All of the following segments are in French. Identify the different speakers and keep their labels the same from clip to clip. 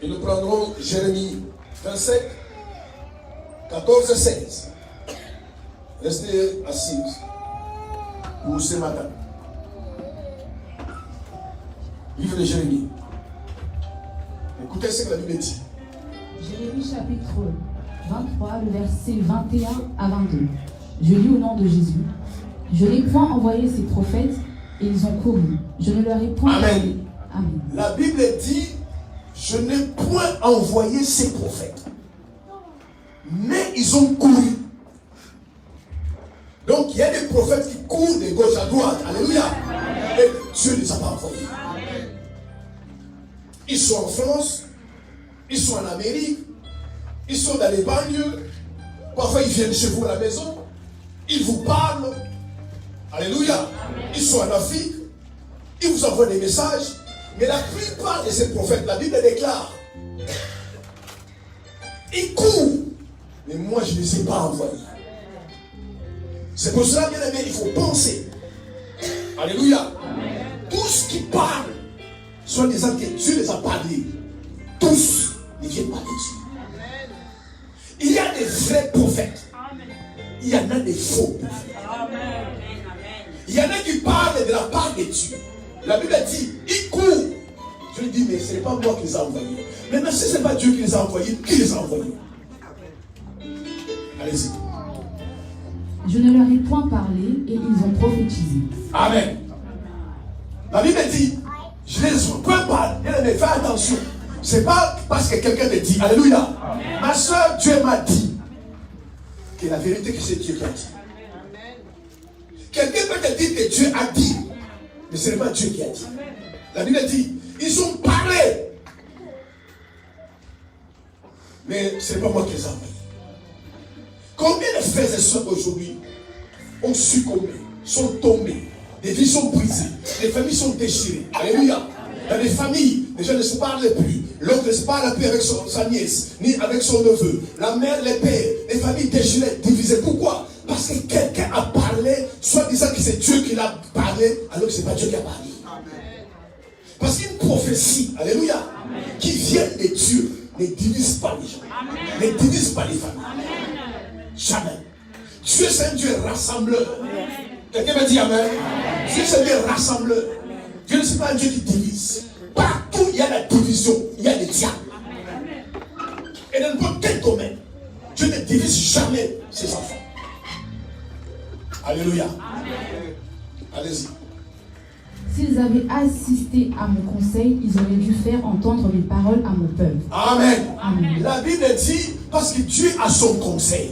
Speaker 1: Et nous prendrons Jérémie 27, 14 et 16. Restez assis pour ce matin. Livre de Jérémie. Écoutez ce que la Bible dit.
Speaker 2: Jérémie chapitre 23, le verset 21 à 22. Je lis au nom de Jésus. Je n'ai point envoyé ces prophètes et ils ont couru. Je ne leur ai point...
Speaker 1: Amen.
Speaker 2: Amen.
Speaker 1: La Bible dit, je n'ai point envoyé ces prophètes. Mais ils ont couru. Donc il y a des prophètes qui courent de gauche à droite. Alléluia. Et Dieu ne les a pas envoyés. Ils sont en France, ils sont en Amérique, ils sont dans les banlieues. Parfois ils viennent chez vous à la maison, ils vous parlent. Alléluia. Ils sont en Afrique, ils vous envoient des messages. Mais la plupart de ces prophètes, la Bible déclare, ils courent. Mais moi je ne les ai pas envoyés. C'est pour cela, bien aimé, il faut penser. Alléluia. Tous qui parlent, soit des gens que Dieu les a parlé, tous ne viennent pas de Dieu. Il y a des vrais prophètes. Il y en a des faux prophètes. Il y en a qui parlent de la part de Dieu. La Bible dit, ils courent. Je lui dis, mais ce n'est pas moi qui les ai envoyés. Maintenant, si ce n'est pas Dieu qui les a envoyés, qui les a envoyés? Allez-y.
Speaker 2: Je ne leur ai point parlé et ils ont prophétisé.
Speaker 1: Amen. La Bible dit, je ne les ai point parlé. Mais fais attention. Ce n'est pas parce que quelqu'un te dit, alléluia. Amen. Ma soeur, Dieu m'a dit que la vérité, que c'est Dieu qui a dit. Quelqu'un peut te dire que Dieu a dit, mais ce n'est pas Dieu qui a dit. La Bible dit, ils ont parlé. Mais ce n'est pas moi qui les ai envoyés. Combien de frères et sœurs aujourd'hui ont succombé, sont tombés, des vies sont brisées, des familles sont déchirées. Alléluia. Dans les familles, les gens ne se parlent plus. L'autre ne se parle plus avec sa nièce, ni avec son neveu. La mère, les pères, les familles déchirées, divisées. Pourquoi? Parce que quelqu'un a parlé, soit disant que c'est Dieu qui l'a parlé, alors que ce n'est pas Dieu qui a parlé. Parce qu'une prophétie, alléluia, qui vient de Dieu, ne divise pas les gens, ne divise pas les familles. Jamais. Dieu c'est un Dieu rassembleur. Quelqu'un m'a dit amen. Dieu c'est un Dieu rassembleur. Dieu ne c'est pas un Dieu qui divise. Partout il y a la division, il y a des diables. Et dans n'importe quel domaine, Dieu ne divise jamais ses enfants. Alléluia. Allez-y.
Speaker 2: S'ils avaient assisté à mon conseil, ils auraient dû faire entendre mes paroles à mon peuple.
Speaker 1: Amen.
Speaker 2: Amen.
Speaker 1: La Bible dit, parce que Dieu a son conseil.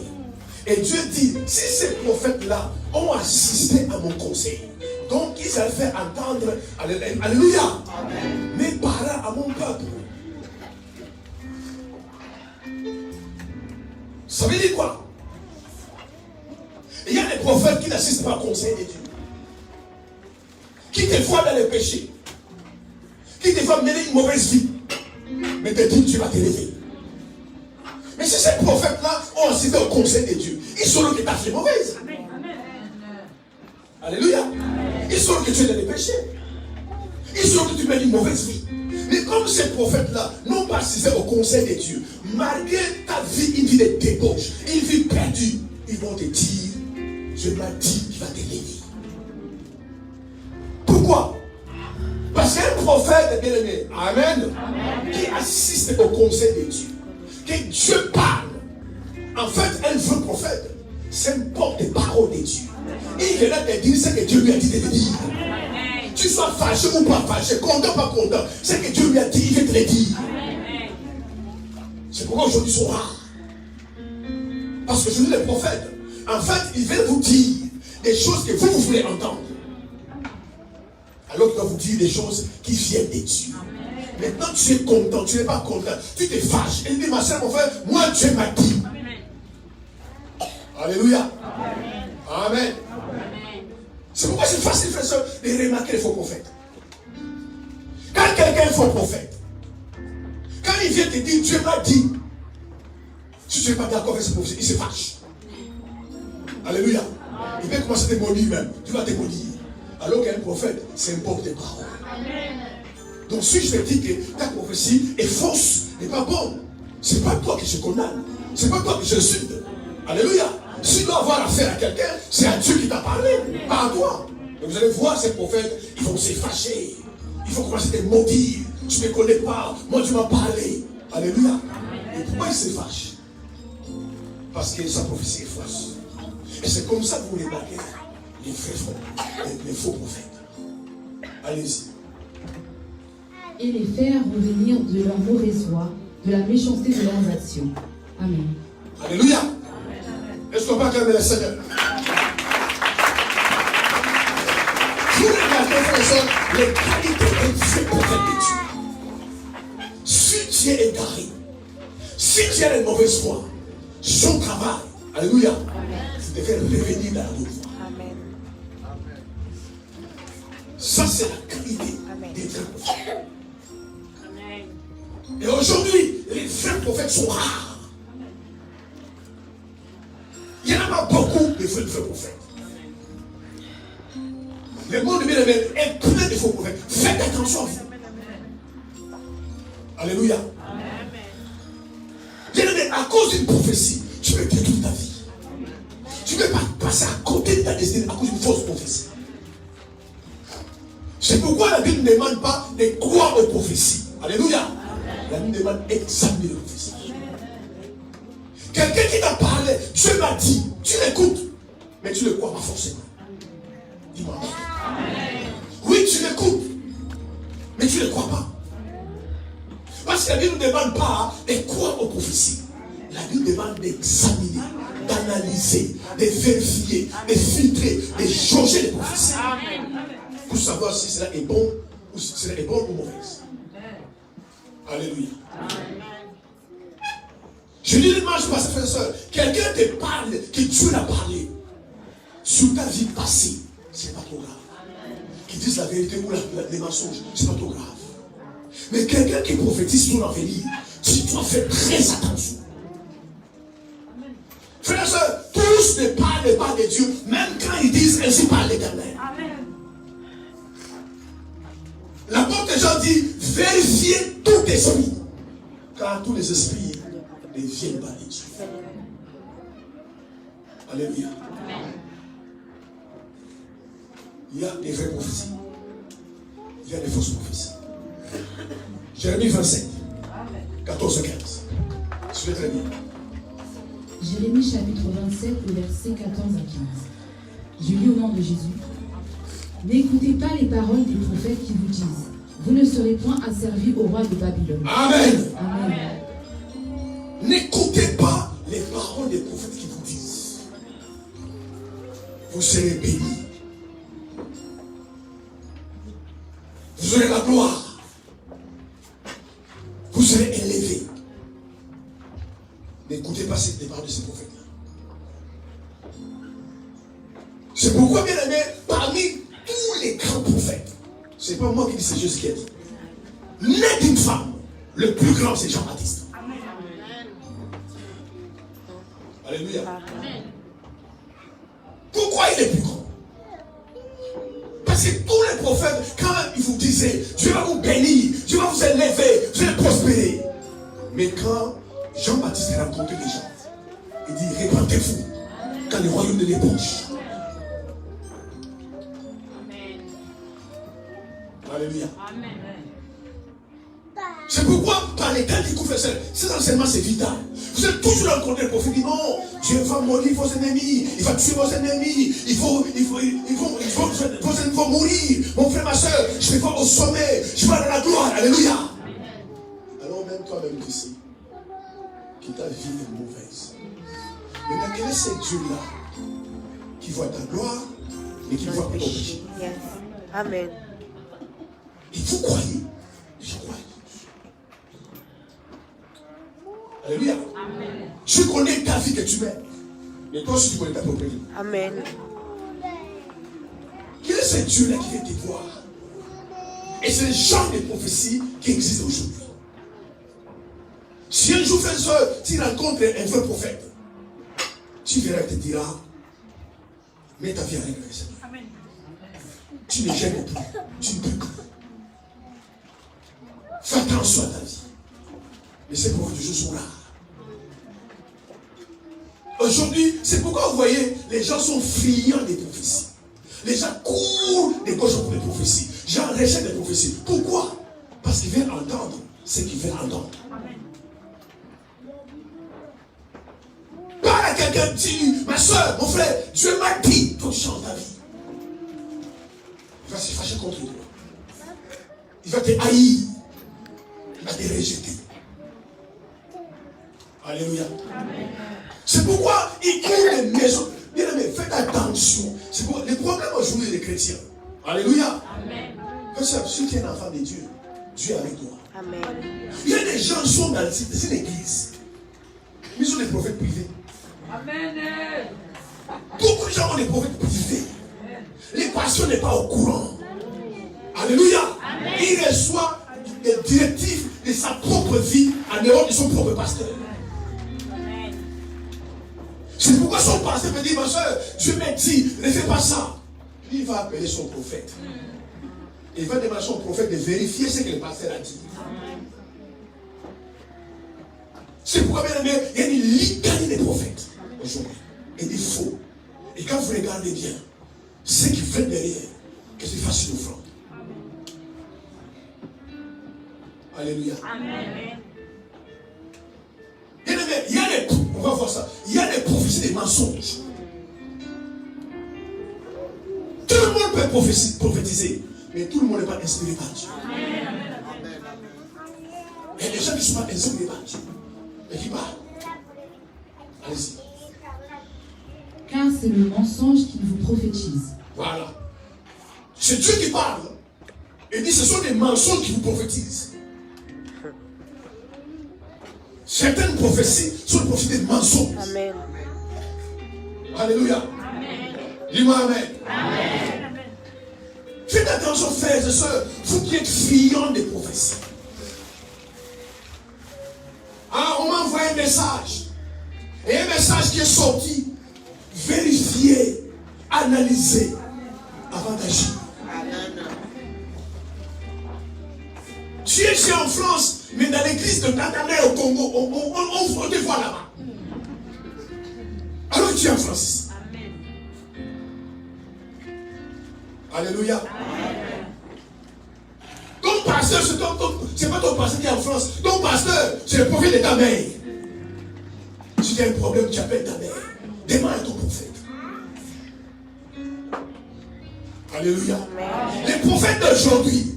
Speaker 1: Et Dieu dit, si ces prophètes-là ont assisté à mon conseil, donc ils allaient faire entendre, alléluia, mes paroles à mon peuple. Ça veut dire quoi? Il y a des prophètes qui n'assistent pas au conseil de Dieu. Qui te voient dans les péchés. Qui te voient mener une mauvaise vie. Mais te dit, tu vas t'élever. Mais si ces prophètes-là ont assisté au conseil de Dieu, ils sauront que ta vie est mauvaise. Alléluia. Ils sauront que tu es dans les péchés. Ils sauront que tu mènes une mauvaise vie. Mais comme ces prophètes-là n'ont pas assisté au conseil de Dieu, malgré ta vie, une vie de débauche, une vie perdue, ils vont te dire, je m'ai dit, tu vas t'élever. Pourquoi? Parce qu'un prophète, bien aimé, amen, qui assiste au conseil de Dieu, que Dieu parle. En fait, un vrai prophète, c'est un porte-parole de Dieu. Il vient te dire ce que Dieu lui a dit de te dire. Tu sois fâché ou pas fâché, content ou pas content, ce que Dieu lui a dit, il va te le dire. C'est pourquoi aujourd'hui ils sont rares. Parce que aujourd'hui les prophètes, en fait, ils veulent vous dire des choses que vous voulez entendre. Alors qu'il va vous dire des choses qui viennent de Dieu. Maintenant tu es content, tu n'es pas content, tu te fâches. Et il dit, ma soeur, mon frère, moi Dieu m'a dit. Alléluia. Amen. C'est pourquoi c'est facile, frère, soeur, de remarquer les faux prophètes. Quand quelqu'un est faux prophète, quand il vient te dire, Dieu m'a dit, si tu n'es pas d'accord avec ce prophète, il se fâche. Alléluia. Il va commencer à te maudire même. Tu vas te maudire. Alors qu'un prophète, c'est un porte-parole. Donc si je te dis que ta prophétie est fausse, ne pas bon. C'est pas toi qui se condamne. C'est pas toi qui se insulte. Alléluia. Si tu dois avoir affaire à quelqu'un, c'est à Dieu qui t'a parlé, pas à toi. Et vous allez voir ces prophètes, ils vont se fâcher. Ils vont commencer à te maudire. Tu ne me connais pas. Moi, tu m'as parlé. Alléluia. Et pourquoi ils se fâchent? Parce que sa prophétie est fausse. Et c'est comme ça que vous les baguez. Les faux prophètes. Allez-y.
Speaker 2: Et les faire revenir de leur mauvaise voie, de la méchanceté de leurs actions. Amen.
Speaker 1: Alléluia. Est-ce qu'on va acclamer le Seigneur? Vous regardez, frères et sœurs, les qualités d'un vrai prophète de Dieu. Si tu es égaré, si tu as une mauvaise foi, son travail, alléluia, c'est de faire revenir dans la bonne voie. Ça, c'est la qualité des vrais prophètes. Et aujourd'hui, les vrais prophètes sont rares. Il n'y en a pas beaucoup de vrais prophètes. Le monde est plein de faux prophètes. Faites attention à vous. Alléluia. À cause d'une prophétie, tu peux détruire ta vie. Tu ne peux pas passer à côté de ta destinée à cause d'une fausse prophétie. C'est pourquoi la Bible ne demande pas de croire aux prophéties. Alléluia. La Bible demande d'examiner les prophéties. Quelqu'un qui t'a parlé, Dieu m'a dit, tu l'écoutes, mais tu ne le crois pas forcément. Dis-moi. Oui, tu l'écoutes, mais tu ne le crois pas. Parce que la Bible ne demande pas de croire aux prophéties. La Bible demande d'examiner, d'analyser, de vérifier, de filtrer, de changer les prophéties. Pour savoir si cela est bon ou si cela est bon ou mauvaise. Alléluia. Je dis le dimanche, frère et soeur, quelqu'un te parle, que Dieu l'a parlé sur ta vie passée, c'est pas trop grave. Qui dise la vérité ou les mensonges, c'est pas trop grave. Mais quelqu'un qui prophétise ton avenir, tu dois faire très attention. Frères et sœurs, tous ne parlent pas de Dieu, même quand ils disent ainsi parle l'Éternel. L'apôtre Jean dit, vérifiez tout esprit, car tous les esprits ne viennent pas de Dieu. Alléluia. Il y a des vraies prophéties. Il y a des fausses prophéties. Jérémie 27, 14 et 15. Suivez très bien.
Speaker 2: Jérémie chapitre 27, le verset 14 à 15. Je lis au nom de Jésus. N'écoutez pas les paroles des prophètes qui vous disent, vous ne serez point asservis au roi de Babylone.
Speaker 1: Amen.
Speaker 2: Amen.
Speaker 1: N'écoutez pas les paroles des prophètes qui vous disent, vous serez bénis. Vous aurez la gloire. Vous serez élevés. N'écoutez pas les paroles de ces prophètes-là. C'est pourquoi, bien aimé, parmi tous les grands prophètes, c'est pas moi qui dis, c'est Jésus qui a dit. Né d'une femme, le plus grand c'est Jean-Baptiste. Alléluia. Pourquoi il est plus grand? Parce que tous les prophètes, quand ils vous disaient, Dieu va vous bénir, Dieu va vous élever, vous allez prospérer. Mais quand Jean-Baptiste a rencontré les gens, il dit, répandez-vous, quand le royaume de l'éponge. Alléluia. C'est pourquoi, par les temps qui couvrent ces enseignements, c'est vital. Vous êtes toujours rencontré le prophète, dit non, Dieu va mourir vos ennemis, il va tuer vos ennemis, vos ennemis vont mourir. Mon frère, ma soeur, je vais voir au sommet, je vais dans la gloire. Alléluia. Alors même toi-même ici, que ta vie est mauvaise. Maintenant, quel est ce Dieu-là qui voit ta gloire et qui voit ton péché?
Speaker 3: Amen.
Speaker 1: Et vous croyez? Je crois. Alléluia. Amen. Je connais ta vie que tu mets. Mais toi aussi tu connais ta propre vie.
Speaker 3: Amen.
Speaker 1: Quel est ce Dieu-là qui vient te voir? Et c'est le genre de prophétie qui existe aujourd'hui. Si un jour, frère et soeur, tu rencontres un vrai prophète, tu verras, il te dira, mets ta vie en règle avec ça. Tu ne gênes plus. Tu ne peux plus. Fais attention à ta vie. Mais ces prophètes de Dieu sont là. Aujourd'hui, c'est pourquoi vous voyez, les gens sont friands des prophéties. Les gens courent des gauches pour les prophéties. Les gens rejettent les prophéties. Pourquoi? Parce qu'ils veulent entendre ce qu'ils veulent entendre. Parle à quelqu'un, dis, ma soeur, mon frère, Dieu m'a dit, toi tu changes ta vie. Il va se fâcher contre toi. Il va te haïr. Il va te rejeter. Alléluia. Amen. C'est pourquoi il crée des maisons. Bien aimé, faites attention. C'est pourquoi les problèmes aujourd'hui des chrétiens. Alléluia. Amen. Si tu es un enfant de Dieu, Dieu est avec toi. Amen. Il y a des gens qui sont dans une église. Ils sont des prophètes privés. Amen. Beaucoup de gens ont des prophètes privés. Les pasteurs n'est pas au courant. Alléluia. Amen. Il reçoit des directives de sa propre vie en dehors de son propre pasteur. Amen. C'est pourquoi son pasteur me dit, ma soeur, Dieu m'a dit, ne fais pas ça. Il va appeler son prophète. Il va demander à son prophète de vérifier ce que le pasteur a dit. C'est pourquoi, bien aimé, il y a une litanie des prophètes aujourd'hui. Et des faux. Et quand vous regardez bien, ce qui fait derrière, que c'est facile d'offrande. Alléluia. Amen. Bien aimé, il y a des, on va voir ça, il y a des prophéties, des mensonges. Tout le monde peut prophétiser, mais tout le monde n'est pas inspiré par Dieu. Il y a des gens qui ne sont pas inspirés par Dieu. Et qui parlent. Allez-y.
Speaker 2: Car c'est le mensonge qu'il vous prophétise.
Speaker 1: Voilà. C'est Dieu qui parle. Il dit ce sont des mensonges qui vous prophétisent. Certaines prophéties sont des prophéties des mensonges. Amen. Alléluia. Amen. Dis-moi Amen. Amen. Faites attention, frères et sœurs, vous qui êtes friands des prophéties. Ah, on m'a envoyé un message. Et un message qui est sorti. Vérifiez, analysez avant d'agir. Tu es ici en France, mais dans l'église de Nathanaël au Congo, on te voit là-bas. Alors tu es en France. Amen. Alléluia. Amen. Ton pasteur, c'est pas ton pasteur qui est en France. Ton pasteur, c'est le prophète de ta mère. Si tu as un problème, tu appelles ta mère. Demande à ton prophète. Alléluia. Amen. Les prophètes d'aujourd'hui,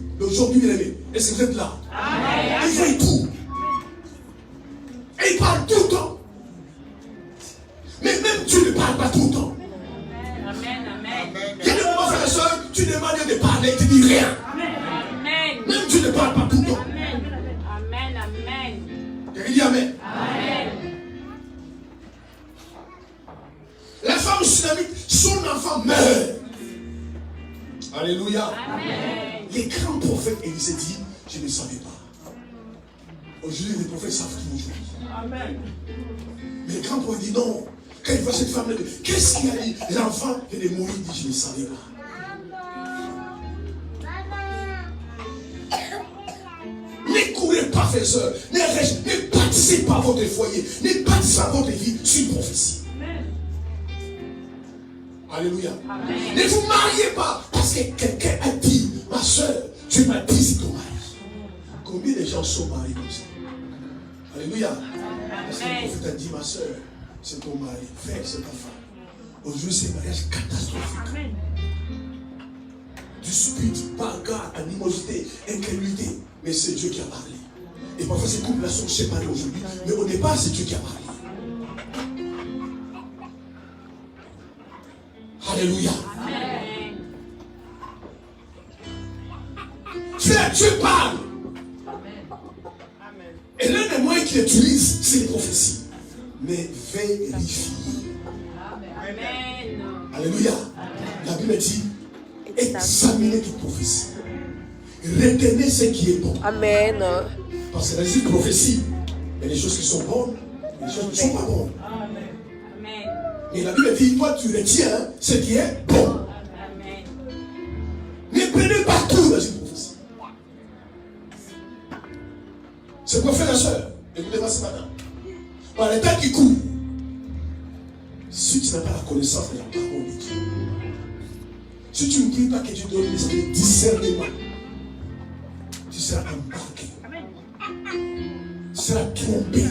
Speaker 1: est-ce que vous êtes là? Amen. Ils font tout. Et ils parlent tout le temps. Mais même Dieu ne parle pas tout le temps. Amen. Amen. Il y a des moments, frères et sœurs, tu demandes de parler, tu ne dis rien. Amen. Même Dieu ne parle pas tout le temps. Amen. Amen. Amen. Quelqu'un dit Amen. Amen. La femme sunamite, son enfant meurt. Alléluia. Amen. Les grands prophètes, Élisée dit, je ne savais pas. Aujourd'hui, les prophètes savent tout aujourd'hui. Amen. Mais les grands prophètes disent non. Quand il voit cette femme-là, qu'est-ce qu'il a dit? L'enfant vient de mourir, il dit, je ne savais pas. Ne courez pas, frères et sœurs. Ne participez pas à votre foyer. Ne participez pas à votre vie sur une prophétie. Alléluia. Amen. Ne vous mariez pas parce que quelqu'un a dit, ma soeur, tu m'as dit c'est ton mari. Combien de gens sont mariés comme ça? Alléluia. Parce que le prophète a dit, ma soeur, c'est ton mari. Frère, c'est ta femme. Aujourd'hui, c'est un mariage catastrophique. Amen. Dispute, bagarre, animosité, incrédulité. Mais c'est Dieu qui a parlé. Et parfois, ces couples-là sont séparés aujourd'hui. Mais au départ, c'est Dieu qui a parlé. Alléluia. Amen. Frère, Dieu parle. Amen. Et l'un des moyens qu'il utilise, c'est les prophéties. Mais vérifiez. Amen. Alléluia. Amen. La Bible dit, examinez toute prophétie. Retenez ce qui est bon. Amen. Parce que dans les prophéties, il y a des choses qui sont bonnes, et des choses qui ne sont pas bonnes. Et la Bible dit, toi tu retiens ce qui est bon. Amen. Ne prenez pas tout dans une prophétie. C'est quoi, frère et soeur? Écoutez moi ce matin. Par le temps qui court, si tu n'as pas la connaissance de la parole de Dieu, si tu ne pries pas que Dieu donne l'esprit de discernement, tu seras embarqué. Tu seras trompé.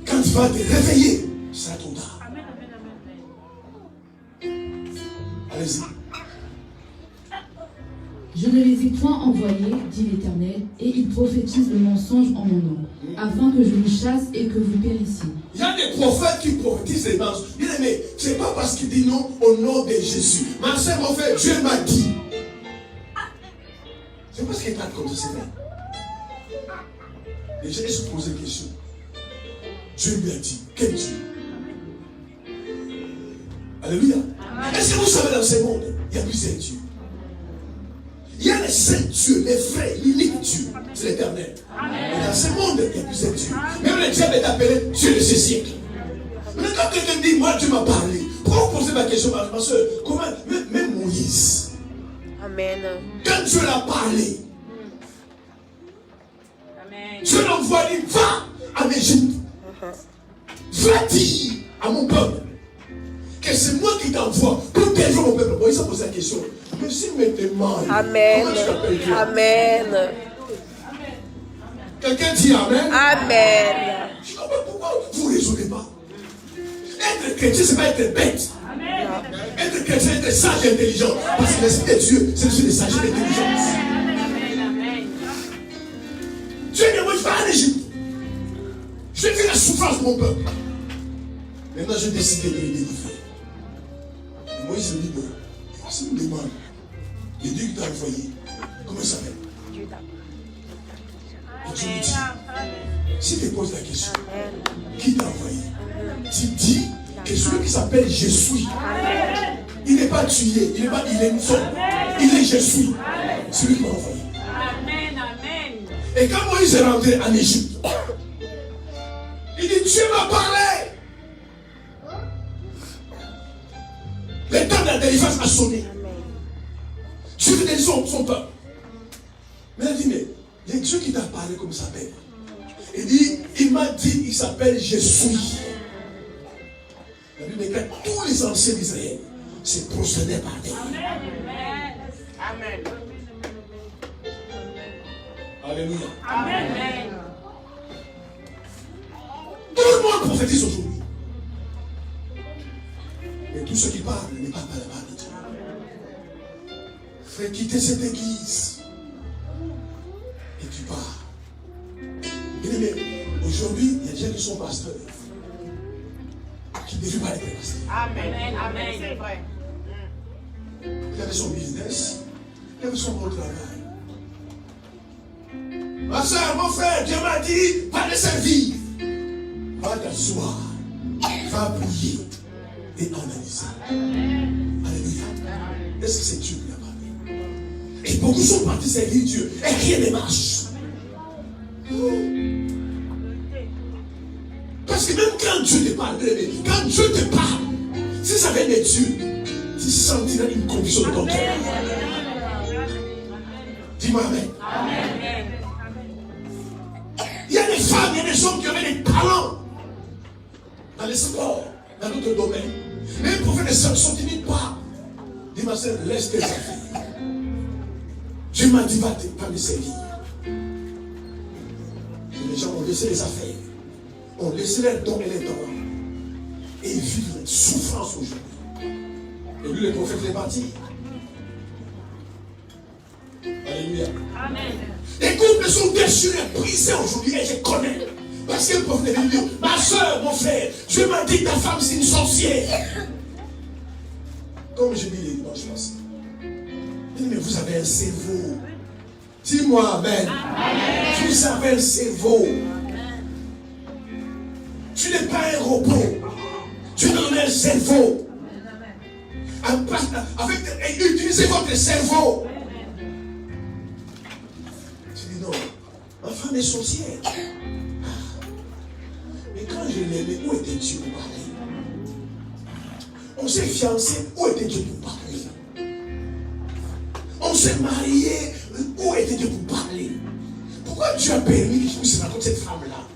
Speaker 1: Quand tu vas te réveiller, tu seras trop tard. Allez-y.
Speaker 2: Je ne les ai point envoyés, dit l'Éternel, et ils prophétisent le mensonge en mon nom, afin que je vous chasse et que vous périssiez.
Speaker 1: Il y a des prophètes qui prophétisent les mensonges. Bien aimé, ce n'est pas parce qu'ils disent non au nom de Jésus. Ma soeur, mon frère, Dieu m'a dit. C'est parce qu'il parle comme ça, c'est vrai. Les gens se posent des questions. Dieu lui a dit. Quel Dieu? Alléluia. Est-ce que vous savez, dans ce monde, il y a plusieurs dieux? Il y a les saints dieux, les vrais, l'unique Dieu, c'est l'Éternel. Et dans ce monde, il y a plusieurs dieux. Même le diable est appelé Dieu de ce siècle. Mais quand quelqu'un dit, moi Dieu m'a parlé, pourquoi vous posez ma question, ma soeur? Comment, même Moïse,
Speaker 3: Amen.
Speaker 1: quand Dieu l'a parlé, Dieu l'envoie, il dit, va en Égypte. Va dire à mon peuple que c'est moi qui t'envoie pour déjouer mon peuple. Moïse a posé la question. Mais s'il me demande,
Speaker 3: Amen.
Speaker 1: comment je t'appelle Dieu?
Speaker 3: Amen.
Speaker 1: Quelqu'un dit Amen.
Speaker 3: Amen.
Speaker 1: Je comprends pourquoi vous ne résolvez pas. Être chrétien, ce n'est pas être bête. Être chrétien, être sage et intelligent. Parce que l'esprit de Dieu, c'est l'esprit de sagesse et d'intelligence. Dieu dit, moi je vais en Égypte. Je vais vivre la souffrance de mon peuple. Maintenant, j'ai décidé de les délivrer. Et Moïse me dit, bon, si vous me demandez, le Dieu qui t'a envoyé, comment il s'appelle? Et Dieu lui dit, si tu te poses la question, qui t'a envoyé? Tu dis que celui qui s'appelle Je suis, il n'est pas tué, il n'est pas, il est une somme, il est Je suis, celui qui m'a envoyé. Et quand Moïse est rentré en Égypte, il dit, Dieu m'a parlé. Le temps de la délivrance a sonné. Dieu veut délivrer son peuple. Mais il dit, mais le Dieu qui t'a parlé, comme il s'appelle? Il dit, il m'a dit, il s'appelle Je suis. La Bible dit que tous les anciens d'Israël se prosternaient par terre.
Speaker 3: Amen.
Speaker 1: Alléluia.
Speaker 3: Amen.
Speaker 1: Tout le monde prophétise aujourd'hui. Mais tous ceux qui parlent ne parlent pas la parole de Dieu. Frère, quitter cette église. Et tu pars. Bien aimé, aujourd'hui, il y a des gens qui sont pasteurs. Qui ne devaient pas être pasteurs.
Speaker 3: Amen. Amen. C'est vrai.
Speaker 1: Il avait son business. Il avait son bon travail. Ma soeur, mon frère, Dieu m'a dit, va le servir. Va t'asseoir. Va prier. Et analyser. Alléluia. Est-ce que c'est Dieu qui a parlé? Et beaucoup sont partis servir Dieu. Et rien ne marche. Parce que même quand Dieu te parle, quand Dieu te parle, si ça vient de Dieu, tu sentiras une conviction de ton cœur. Dis-moi Amen. Il y a des femmes, il y a des hommes qui avaient des talents dans les sports, dans d'autres domaines. Mais le prophète ne s'en timide pas. Dis ma soeur, laisse tes affaires. Dieu m'a dit, va me servir. Et les gens ont laissé les affaires, ont laissé leurs dons et les talents, et ils vivent une souffrance aujourd'hui. Et lui, le prophète est parti. Alléluia. Amen. Les couples sont déchirés, brisés aujourd'hui, et je connais. Parce que le prophète est venu dire, ma soeur, mon frère, Dieu m'a dit que ta femme c'est une sorcière. Comme je dis les dimanches passés. Mais vous avez un cerveau. Dis-moi Amen. Amen. Vous avez un cerveau. Tu n'es pas un robot. Tu donnes un cerveau. Utilisez votre cerveau. Tu dis non, ma femme est sorcière. Mais quand je l'aimais, où était Dieu pour parler? On s'est fiancé, où était Dieu pour parler? On s'est marié, où était Dieu pour parler? Pourquoi Dieu a permis que je puisse rencontrer cette femme-là?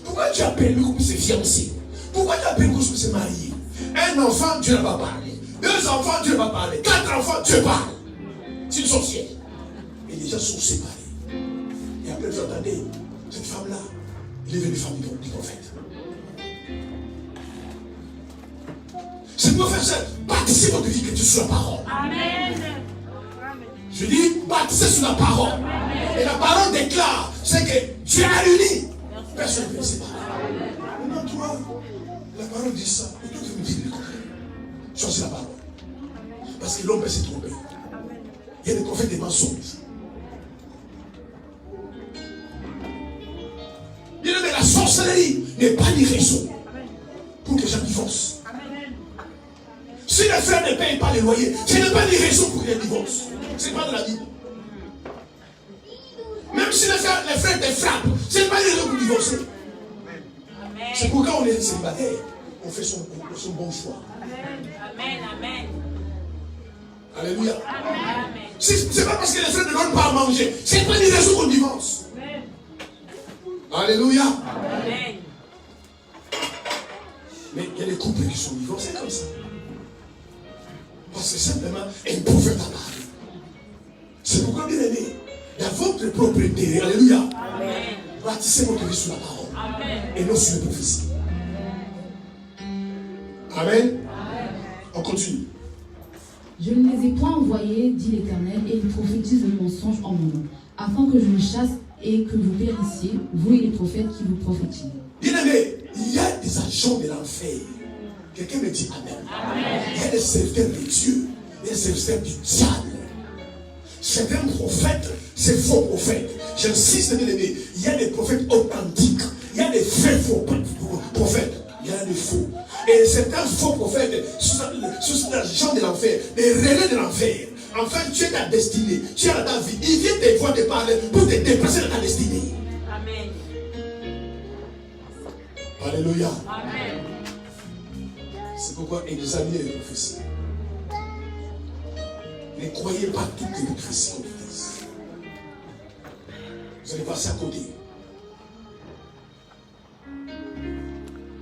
Speaker 1: Pourquoi Dieu a permis qu'on puisse se fiancer? Pourquoi Dieu a permis qu'on puisse se marier? Un enfant, Dieu n'a pas parlé. 2 enfants, Dieu n'a pas parlé. 4 enfants, Dieu parle. C'est une sorcière. Et les gens sont séparés. Et après, vous entendez, cette femme-là, elle est devenue femme du prophète. C'est pour faire ça. Bâtissez votre vie que Dieu sur la parole. Amen. Je dis, bâtissez sur la parole. Amen. Et la parole déclare, c'est que Dieu a uni. Personne ne peut le séparer. Maintenant, toi, la parole dit ça. Et toi, tu me dis le contraire. Choisis la parole. Parce que l'homme peut se tromper. Il y a des prophètes des mensonges. Bien aimé, la sorcellerie n'est pas une raison pour que les gens divorcent. Si les frères ne payent pas les loyers, ce n'est pas une raison pour qu'ils divorcent. Ce n'est pas de la Bible. Même si les frères te frappent, ce n'est pas une raison pour divorcer. C'est pourquoi on est célibataire. On fait son bon choix.
Speaker 3: Amen. Amen.
Speaker 1: Alléluia. Ce n'est pas parce que les frères ne donnent pas à manger. Ce n'est pas une raison qu'on divorce. Alléluia.
Speaker 3: Amen.
Speaker 1: Mais il y a des couples qui sont divorcés comme ça. Parce que simplement, un prophète a parlé. C'est pourquoi, bien aimé, il y a votre propriété. Alléluia.
Speaker 3: Amen.
Speaker 1: Bâtissez votre vie sur la parole.
Speaker 3: Amen.
Speaker 1: Et non sur les prophéties. Amen. On continue.
Speaker 2: Je ne les ai point envoyés, dit l'Éternel, et ils prophétisent le mensonge en mon nom, afin que je les chasse et que vous périssiez, vous et les prophètes qui vous prophétisent.
Speaker 1: Bien aimé, il y a des agents de l'enfer. Quelqu'un me dit Amen. Amen. Il y a des serviteurs de Dieu, des serviteurs du diable. Certains prophètes, c'est faux prophètes. J'insiste, bien aimé, il y a des prophètes authentiques, il y a des vrais faux prophètes, il y a des faux. Et certains faux prophètes sont des gens de l'enfer, des relais de l'enfer. Enfin, tu es ta destinée, tu es dans ta vie. Il vient te voir te parler pour te déplacer dans ta destinée.
Speaker 3: Amen.
Speaker 1: Alléluia.
Speaker 3: Amen.
Speaker 1: C'est pourquoi examinez les prophéties. Ne croyez pas toutes les prophéties qu'on vous dise. Vous allez passer à côté.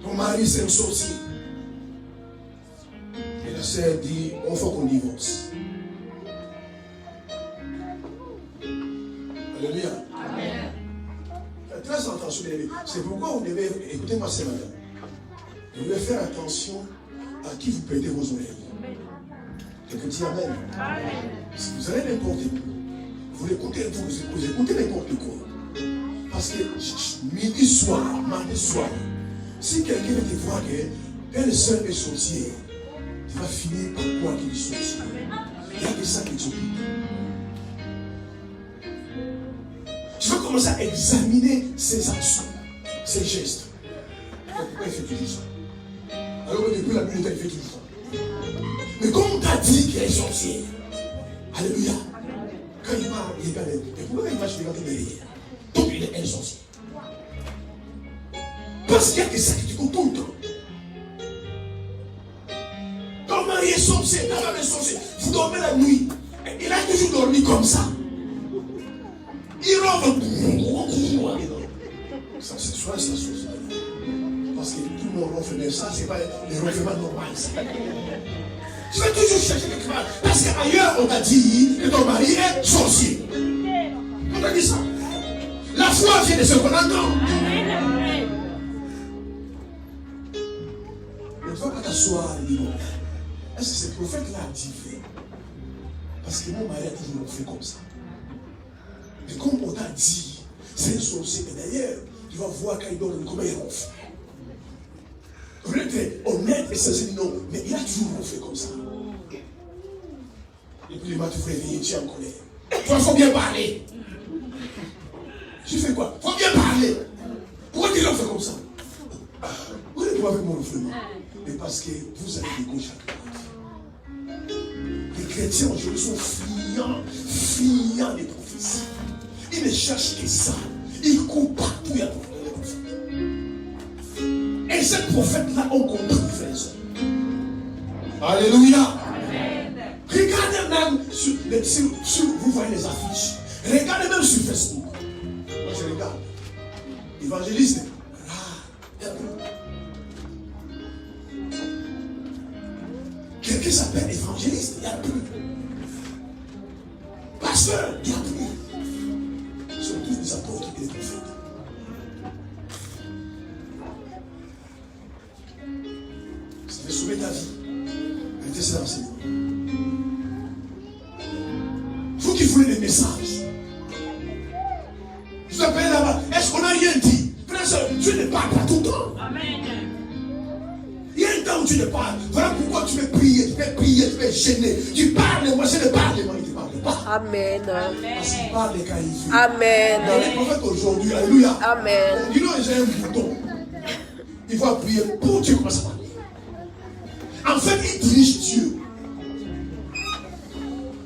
Speaker 1: Ton mari, c'est un sorcier. Et la sœur dit, on faut qu'on divorce. Alléluia.
Speaker 3: Amen.
Speaker 1: Faites très attention, les amis. C'est pourquoi vous devez, écoutez-moi ce matin, vous devez faire attention à qui vous prêtez vos oreilles. Quelqu'un dit Amen. Si vous allez n'importe où, vous écoutez n'importe quoi. Parce que midi soir, mardi soir, si quelqu'un veut te voir que telle sœur est sorcière, tu vas finir par croire qu'il est sorcier. Il y a que ça qui t'oublie. Tu vas commencer à examiner ses actions, ses gestes. Pourquoi il fait toujours ça? Alors que depuis la nuit, il fait toujours ça. Mais comme on t'a dit qu'il est sorcier, alléluia, quand il marche, il est pas net. Et pourquoi il marche devant derrière? Donc il est un sorcier. Parce qu'il y a que ça qui te compte tout le temps. Ton mari est sorcier, ta femme est sorcier. Vous dormez la nuit. Il a toujours dormi comme ça. Il rentre. Ça, c'est soit ça, soit. Parce que tout le monde ronfle, mais ça, c'est pas le ronflement normal. Tu vas toujours chercher quelque part. Parce qu'ailleurs, on t'a dit que ton mari est sorcier. On t'a dit ça. La foi vient de ce qu'on entend. Ne vas pas t'asseoir et dire, est-ce que ce prophète-là a dit vrai? Parce que mon mari a toujours fait comme ça. Mais comme on t'a dit, c'est un sorcier. Et d'ailleurs, tu vas voir quand il donne comment il ronfle. Vous êtes honnête et sincère, non, mais il a toujours fait comme ça. Et puis le matin, tu réveilles, tu es en colère. Toi, il faut bien parler. Tu fais quoi? Il faut bien parler. Pourquoi tu l'as fait comme ça? Vous êtes avec mon ronflement. Mais parce que vous avez des gauches à droite. Les chrétiens aujourd'hui sont friands des prophéties. Ils ne cherchent que ça. Ils courent partout et à droite. Et ces prophètes-là ont compris, frères. Alléluia. Regardez même sur vous voyez les affiches. Regardez même sur Facebook. Moi, je Évangéliste, rare. Il n'y a plus. Quelqu'un s'appelle évangéliste, il n'y a plus. Pasteur, il n'y a plus. Ils sont tous des apôtres et des prophètes. Ça fait sauver ta vie. Arrêtez ça enseignement. Vous qui voulez des messages, je vous appelle là-bas. Est-ce qu'on n'a rien dit? Frère, Dieu ne parle pas tout le temps.
Speaker 3: Amen.
Speaker 1: Il y a un temps où tu ne parles. Voilà pourquoi tu peux prier, tu peux gêner. Tu parles, moi je ne parle, moi il ne parle pas.
Speaker 4: Amen.
Speaker 1: Parce qu'il parle quand il veut.
Speaker 4: Amen.
Speaker 1: Et les prophètes aujourd'hui, alléluia.
Speaker 4: Amen.
Speaker 1: Dis donc, j'ai un bouton. Il va prier pour Dieu commence à parler. En fait, il dirige Dieu.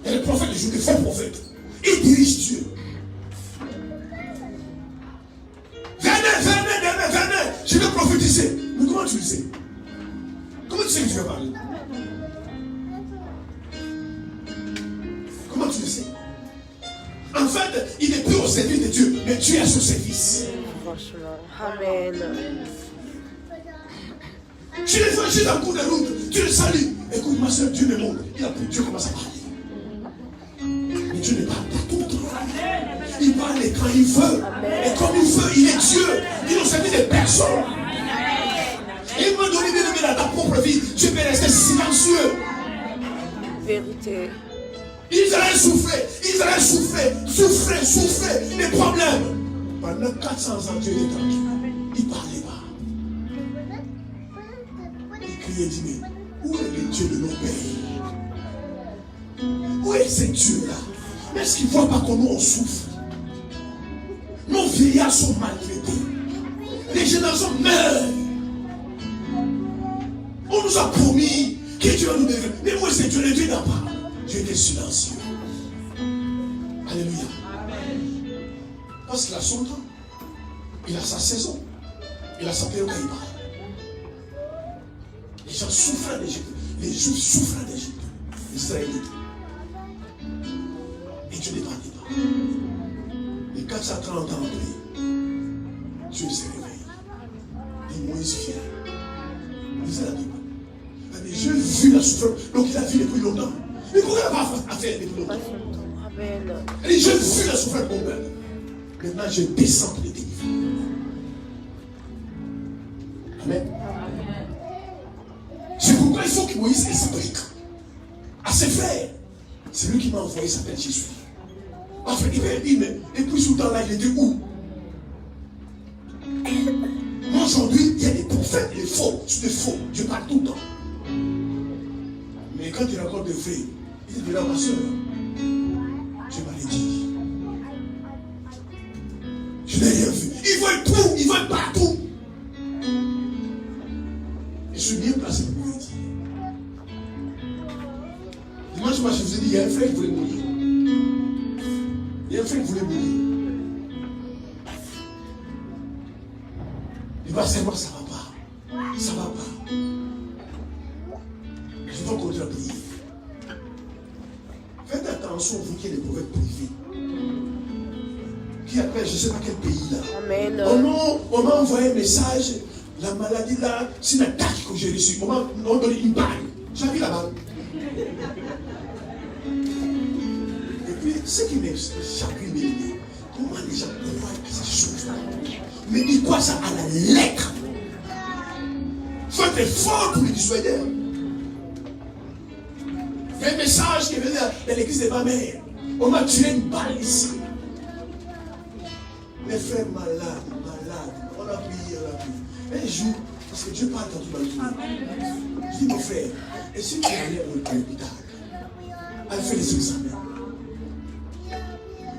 Speaker 1: Et les prophètes, les jours des faux prophètes, il dirige Dieu. Venez, je vais prophétiser. Mais comment tu le sais? Comment tu sais que tu vas parler? Comment tu le sais? En fait, il n'est plus au service de Dieu, mais Dieu est à son service.
Speaker 4: Franchement. Amen.
Speaker 1: Tu les vois juste en cours de route, tu le salues. Écoute, ma soeur, Dieu me montre. Il a pris Dieu commence à parler. Mais Dieu ne parle pas tout le temps. Il parle quand il veut. Et comme il veut, il est Dieu. Il ne servit de personne. Il m'a donné bien aimé dans ta propre vie. Tu peux rester silencieux.
Speaker 4: Vérité.
Speaker 1: Israël souffrait. Souffrait. Les problèmes. Pendant 400 ans, Dieu était tranquille. Il ne parlait pas. Il criait, il dit, mais où est le Dieu de nos pères? Où est ce Dieu-là? Est-ce qu'il ne voit pas comment on souffre? Nos vieillards sont maltraités. Les générations meurent. On nous a promis que Dieu va nous délivrer. Mais où est ce Dieu? Le Dieu n'a pas. Dieu était silencieux. Alléluia. Parce qu'il a son temps. Il a sa saison. Il a sa période quand il parle. Les gens souffrent d'Égypte. Les Juifs souffrent d'Égypte. Les Israélites. Et Dieu ne parlait pas. Et 430 ans après, Dieu s'est réveillé. Et Moïse vient. Israël a dit, mais j'ai vu la souffrance. Donc il a vu depuis longtemps. Mais pourquoi il n'a pas fait depuis longtemps?
Speaker 4: Amen.
Speaker 1: Il dit, j'ai vu la souffrance de mon peuple. Maintenant je descends pour les délivrer. Amen. C'est pourquoi il faut que Moïse explique à ses frères. C'est lui qui m'a envoyé, il s'appelle Jésus. En fait, il va dire, mais et puis ce temps-là, il était où? Aujourd'hui, il y a des prophètes, des faux, c'est des faux. Je parle tout le temps. Mais quand il rencontre des vrais, il dit, là, ma soeur, je malédis. Je n'ai rien vu. Ils veulent tout, ils veulent partout. Je suis bien placé pour vous dire. Dimanche, moi, je vous ai dit, il y a un frère qui voulait mourir. Il y a un frère qui voulait mourir. Il va dire, moi, ça ne va pas. Ça ne va pas. Je dois continuer à prier. Faites attention, vous qui êtes des prophètes privés. Qui appelle, je ne sais pas quel pays là.
Speaker 4: Amen.
Speaker 1: On m'a envoyé un message. La maladie là, c'est une attaque que j'ai reçue. On m'a donné une balle. J'ai vu la balle. Et puis, ce qui m'est chagrine, comment les gens croient que ces choses-là? Mais ils croient ça à la lettre. Faites effort pour les dissuader. Il y a un message qui est venu dans l'église de ma mère. On m'a tiré une balle ici. Mes frères malades. On a prié. Un jour, parce que Dieu parle dans tout le monde. Je dis, mon frère, et si tu allais à l'hôpital, elle fait les examens.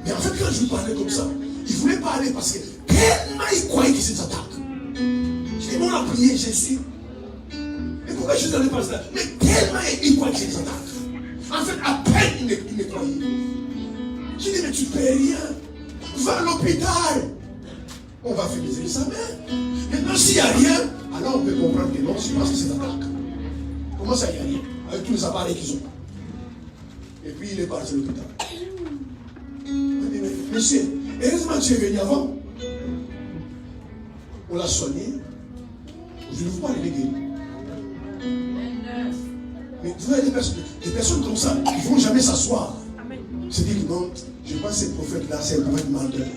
Speaker 1: Mais en fait, quand je lui parlais comme ça, il voulait parler parce que tellement il croyait que c'est des attaques. Je dis, on a prié Jésus. Et pourquoi Jésus n'allait pas ça? Mais tellement il croyait que c'est des attaques. En fait, à peine il me croyait. Je dis, mais tu ne payes rien. Va à l'hôpital. On va faire des examens. Maintenant, s'il n'y a rien, alors on peut comprendre que non, c'est parce que c'est l'attaque. Comment ça, il n'y a rien? Avec tous les appareils qu'ils ont. Et puis, il est parti à l'hôpital. Il dit, mais monsieur, heureusement que tu es venu avant. on l'a soigné. Je ne veux pas les guérir. Mais vous voyez des personnes comme ça, ils ne vont jamais s'asseoir. Se dire que non, je pense que ces prophètes-là, c'est un prophète menteur.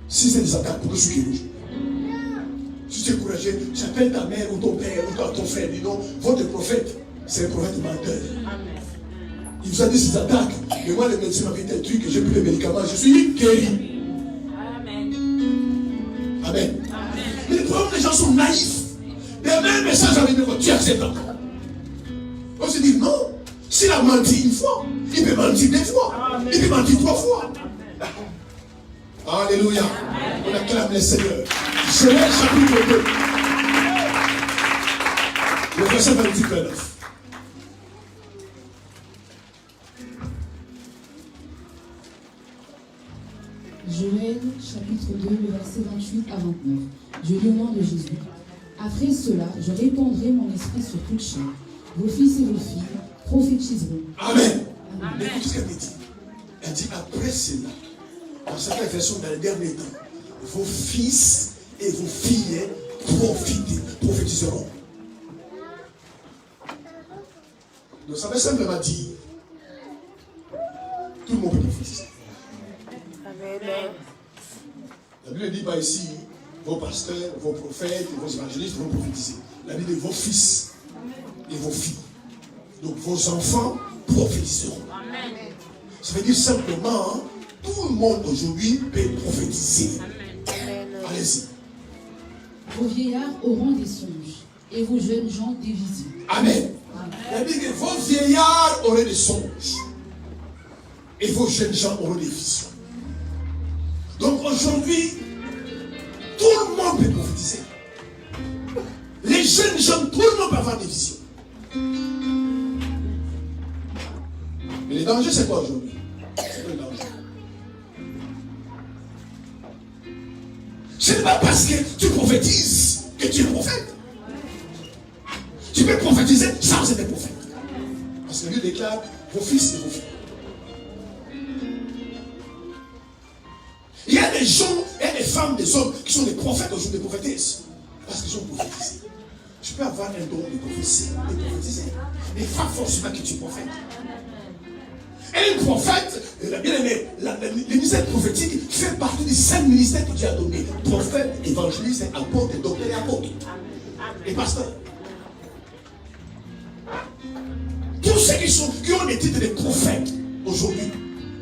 Speaker 1: Si c'est des attaques, pourquoi je suis guéri? Si tu es courageux, j'appelle ta mère ou ton père ou ton frère, dis non, votre prophète, c'est un prophète menteur. Il vous a dit ces attaques, mais moi le médecin m'a dit un truc, j'ai pris les médicaments, je suis guéri.
Speaker 3: Amen.
Speaker 1: Amen. Mais le problème, les gens sont naïfs. Les mêmes messages avec nous, tu acceptes encore. On se dit non, s'il a menti une fois, il peut mentir deux fois, il peut mentir trois fois. Alléluia. On acclame le Seigneur. Genèse chapitre 2. Le verset 28-29.
Speaker 2: Genèse chapitre 2, le verset 28 à 29. Je lis au nom de Jésus. Après cela, je répandrai mon esprit sur toute chair. Vos fils et vos filles prophétiseront.
Speaker 1: Amen. Écoute ce qu'elle dit. Elle dit après cela, dans certaines versions dans les derniers temps, vos fils et vos filles prophétiseront. Donc ça veut simplement dire, tout le monde peut prophétiser.
Speaker 4: Amen.
Speaker 1: La Bible ne dit pas ici, vos pasteurs, vos prophètes, vos évangélistes vont prophétiser. La Bible dit vos fils et vos filles. Donc vos enfants prophétiseront. Ça veut dire simplement, tout le monde aujourd'hui peut prophétiser. Allez-y.
Speaker 2: Vos vieillards auront des songes, et vos jeunes gens des visions.
Speaker 1: Amen. La Bible dit vos vieillards auront des songes, et vos jeunes gens auront des visions. Donc aujourd'hui, tout le monde peut prophétiser. Les jeunes gens, tout le monde peut avoir des visions. Mais le danger, c'est quoi aujourd'hui? C'est quoi le danger? Ce n'est pas parce que tu prophétises que tu es prophète. Tu peux prophétiser sans être prophète. Parce que Dieu déclare vos fils et vos filles. Il y a des gens, il y a des femmes, des hommes qui sont des prophètes aujourd'hui, des prophétesses. Parce qu'ils sont prophétisés. Tu peux avoir un don de prophétie et prophétiser. Mais pas forcément que tu es prophète. Et un prophète, le ministère prophétique fait partie des 5 ministères que Dieu a donnés. Prophète, évangéliste, apôtre, docteur et apôtre. Et pasteur. Tous ceux qui ont des titres de prophètes aujourd'hui.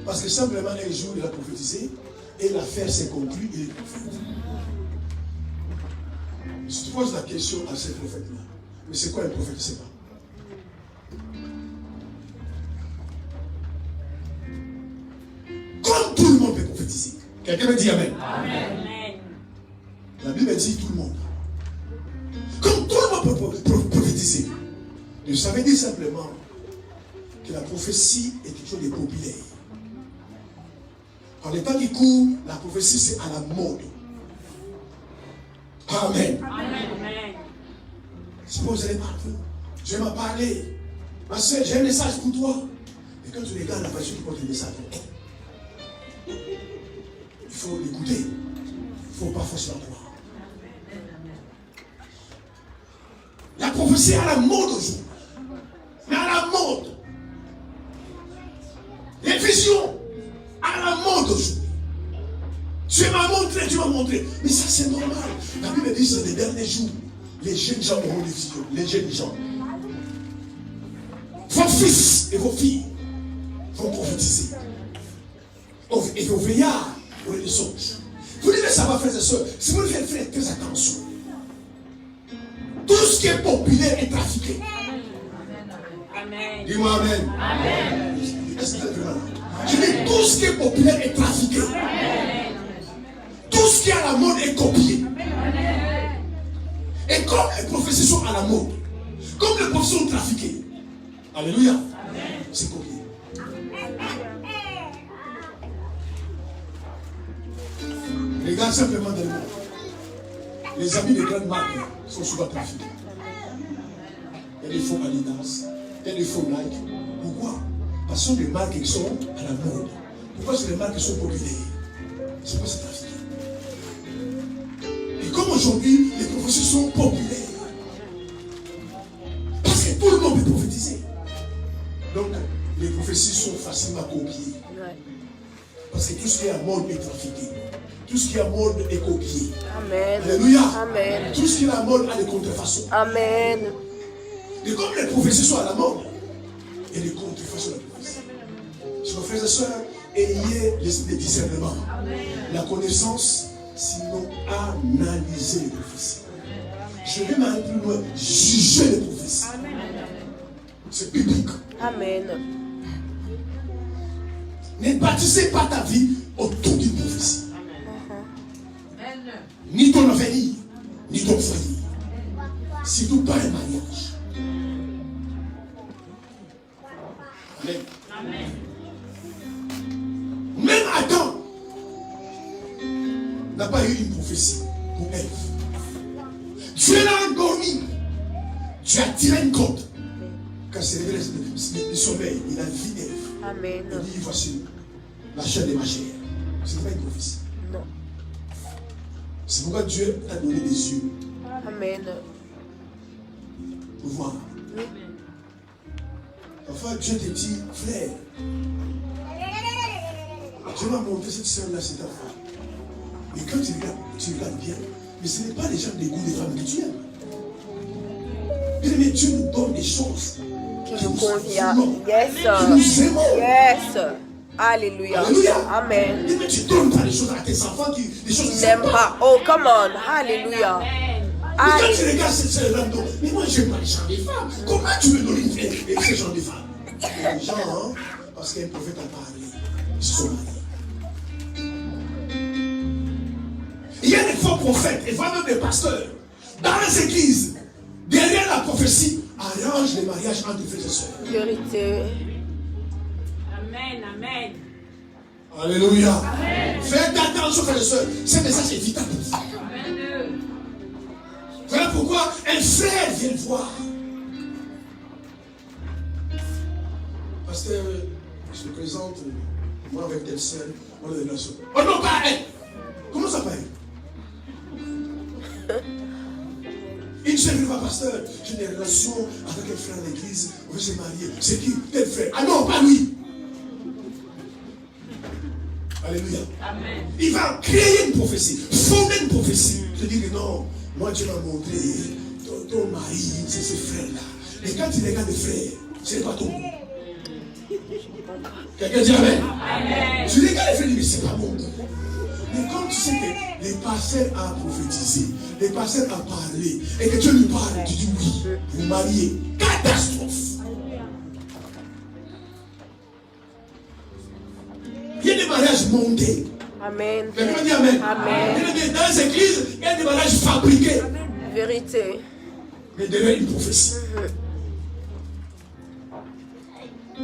Speaker 1: Parce que simplement un jour il a prophétisé et l'affaire s'est conclue, il est prophète. Je te pose la question à ces prophètes-là. Mais c'est quoi un prophète? Je ne sais pas. Comme tout le monde peut prophétiser. Quelqu'un me dit Amen.
Speaker 3: Amen.
Speaker 1: La Bible dit tout le monde. Comme tout le monde peut prophétiser. Mais ça veut dire simplement que la prophétie est quelque chose de populaire. En les temps qui courent, la prophétie c'est à la mode. Amen.
Speaker 3: Amen.
Speaker 1: C'est pas vous allez partout. Je vais m'en parler. Ma soeur, j'ai un message pour toi. Et quand tu regardes la personne qui porte le message, il faut l'écouter. Il ne faut pas forcément croire. La prophétie est à la mode aujourd'hui. Mais à la mode. Les visions à la mode aujourd'hui. Tu m'as montré. Mais ça c'est normal. La Bible dit que c'est les derniers jours. Les jeunes gens auront des visions. Les jeunes gens. Vos fils et vos filles vont prophétiser. Et vos veillards auront des songes. Vous devez savoir, frères et sœurs, si vous devez faire très attention. Tout ce qui est populaire est trafiqué.
Speaker 3: Amen.
Speaker 1: Dis-moi Amen.
Speaker 3: Amen.
Speaker 1: Je dis tout ce qui est populaire est trafiqué. Tout ce qui est à la mode est copié. Et comme les prophéties sont à la mode, comme les prophéties sont trafiquées, alléluia, c'est copié. Regarde simplement dans le monde. Les habits de grandes marques sont souvent trafiqués. Il y a des faux Adidas, il y a des faux Nike. Pourquoi? Parce que ce sont des marques qui sont à la mode. Pourquoi c'est des marques qui sont populaires? C'est pas c'est trafiqué. aujourd'hui, les prophéties sont populaires. Parce que tout le monde peut prophétiser. Donc, les prophéties sont facilement copiées. Parce que tout ce qui est à mode est trafiqué. Tout ce qui est à mode est copié.
Speaker 4: Amen.
Speaker 1: Alléluia.
Speaker 4: Amen.
Speaker 1: Tout ce qui est à mode a des contrefaçons.
Speaker 4: Amen.
Speaker 1: Et comme les prophéties sont à la mode, il y a des contrefaçons de la prophétie. Chers frères et sœurs, ayez l'esprit de discernement. La connaissance, sinon analyser les prophéties. Je vais m'aller plus loin, juger les prophéties. C'est biblique.
Speaker 4: Amen.
Speaker 1: Ne bâtissez pas ta vie autour d'une prophétie. Ni ton avenir, ni ton foyer. Surtout pas un mariage. Amen. Même Adam n'a pas eu une prophétie pour Ève. Dieu l'a endormi. Tu as tiré une corde. Quand c'est réveillé le sommeil, il a vu Ève.
Speaker 4: Amen.
Speaker 1: Il dit, voici la chair de ma chair. Ce n'est pas une prophétie.
Speaker 4: Non.
Speaker 1: C'est pourquoi Dieu t'a donné des yeux
Speaker 4: Amen.
Speaker 1: pour voir. Parfois Dieu te dit, frère, Dieu m'a montré cette sœur-là, c'est ta femme. Mais quand tu regardes bien, mais ce n'est pas les gens des goûts des femmes que tu aimes. Mais Dieu nous donne des choses
Speaker 4: Qui nous convient. Yes.
Speaker 1: que nous aimons.
Speaker 4: Yes. Alléluia.
Speaker 1: Alléluia.
Speaker 4: Amen.
Speaker 1: Mais tu ne donnes pas des choses à tes enfants, des choses
Speaker 4: Tu
Speaker 1: qui
Speaker 4: n'aimes
Speaker 1: s'aiment
Speaker 4: pas. Oh, come on. Alléluia.
Speaker 1: Mais quand tu regardes cette sœur-là, mais moi je n'aime pas les gens des femmes. Comment tu veux donner ces gens des femmes? Les gens, hein, parce qu'un prophète a parlé, ils se sont mariés. Il y a des faux prophètes, et voire même des pasteurs, dans les églises, derrière la prophétie, arrangent les mariages entre frères et sœurs.
Speaker 4: Vérité.
Speaker 3: Amen. Amen.
Speaker 1: Alléluia. Amen. Faites attention, frères et sœurs. Ce message est vital pour vous.
Speaker 3: Amen.
Speaker 1: Voilà pourquoi un frère vient voir. Pasteur, je me présente, moi avec telle sœur, on a des relations. Oh non, pas elle. Comment ça va elle? Une sœur lui va, pasteur, j'ai des relations avec un frère à l'église, on veut se marier. C'est qui? Tel frère. Ah non, pas lui. Alléluia.
Speaker 3: Amen.
Speaker 1: Il va créer une prophétie, fonder une prophétie. Je dis que non, moi Dieu m'a montré, ton mari, c'est ce frère-là. Et quand il regarde le frère, c'est pas ton. Quelqu'un dit Amen.
Speaker 3: Amen.
Speaker 1: Tu regardes le frère, mais c'est pas bon. Mais quand tu sais que les pasteurs ont prophétisé, les pasteurs ont parlé, et que Dieu lui parle, tu dis oui, vous mariez. Catastrophe. Il y a des mariages montés.
Speaker 4: Amen.
Speaker 1: Quelqu'un dit Amen.
Speaker 4: Amen.
Speaker 1: Dans les églises, il y a des mariages fabriqués.
Speaker 4: Vérité.
Speaker 1: Mais derrière une prophétie.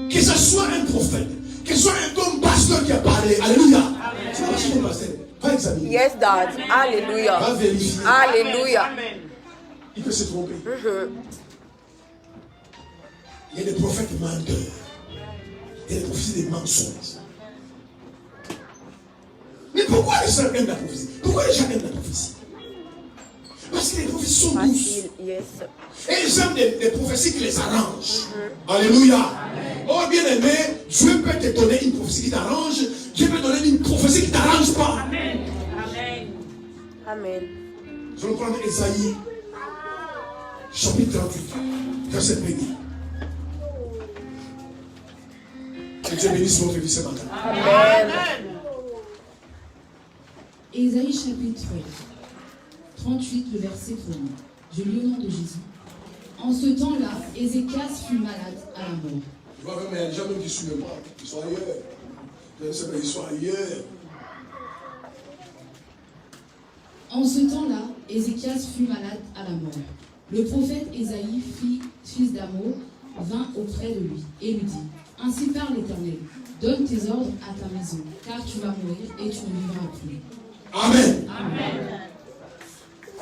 Speaker 1: Que ce soit un prophète, que ce soit un homme pasteur qui a parlé. Alléluia. C'est pas un pasteur. Va examiner.
Speaker 4: Yes, Dad. Alléluia.
Speaker 1: Va vérifier.
Speaker 4: Alléluia.
Speaker 1: Il peut se tromper. Il y a des prophètes menteurs. Il y a des prophéties des mensonges. Mais pourquoi les gens aiment la prophétie? Pourquoi les gens aiment la prophétie? Parce que les prophéties sont douces.
Speaker 4: Facile. Yes.
Speaker 1: Et ils aiment des prophéties qui les arrangent. Alléluia. Oh bien aimé, Dieu peut te donner une prophétie qui t'arrange. Dieu peut te donner une prophétie qui ne t'arrange pas.
Speaker 3: Amen. Amen.
Speaker 4: Amen.
Speaker 1: Je vais prendre Esaïe, chapitre 38, verset 1er. Que Dieu bénisse votre vie ce matin.
Speaker 4: Amen.
Speaker 2: Ésaïe chapitre 38, le verset 1er. Je lis au nom de Jésus. En ce temps-là, Ézéchias fut malade à la mort.
Speaker 1: Je vois même les gens même qui ne suivent pas. Ils sont ailleurs. Je ne sais pas, ils sont ailleurs.
Speaker 2: En ce temps-là, Ézéchias fut malade à la mort. Le prophète Ésaïe, fils d'Amo, vint auprès de lui et lui dit: Ainsi parle l'Éternel, donne tes ordres à ta maison, car tu vas mourir et tu ne vivras plus.
Speaker 1: Amen.
Speaker 3: Amen.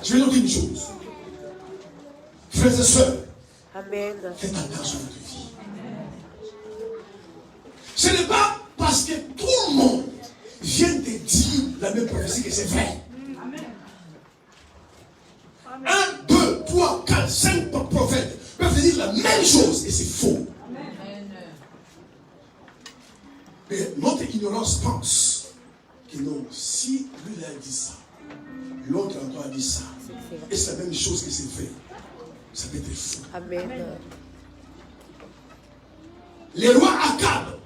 Speaker 1: Je vais vous dire une chose. Frères et sœurs,
Speaker 4: Amen.
Speaker 1: faites attention à votre vie. Ce n'est pas parce que tout le monde vient te dire la même prophétie que c'est vrai. même chose et c'est faux. Mais notre ignorance pense que non, si lui il a dit ça, l'autre encore a dit ça, et c'est la même chose que c'est vrai, ça peut être faux.
Speaker 4: Amen.
Speaker 1: Les rois Akab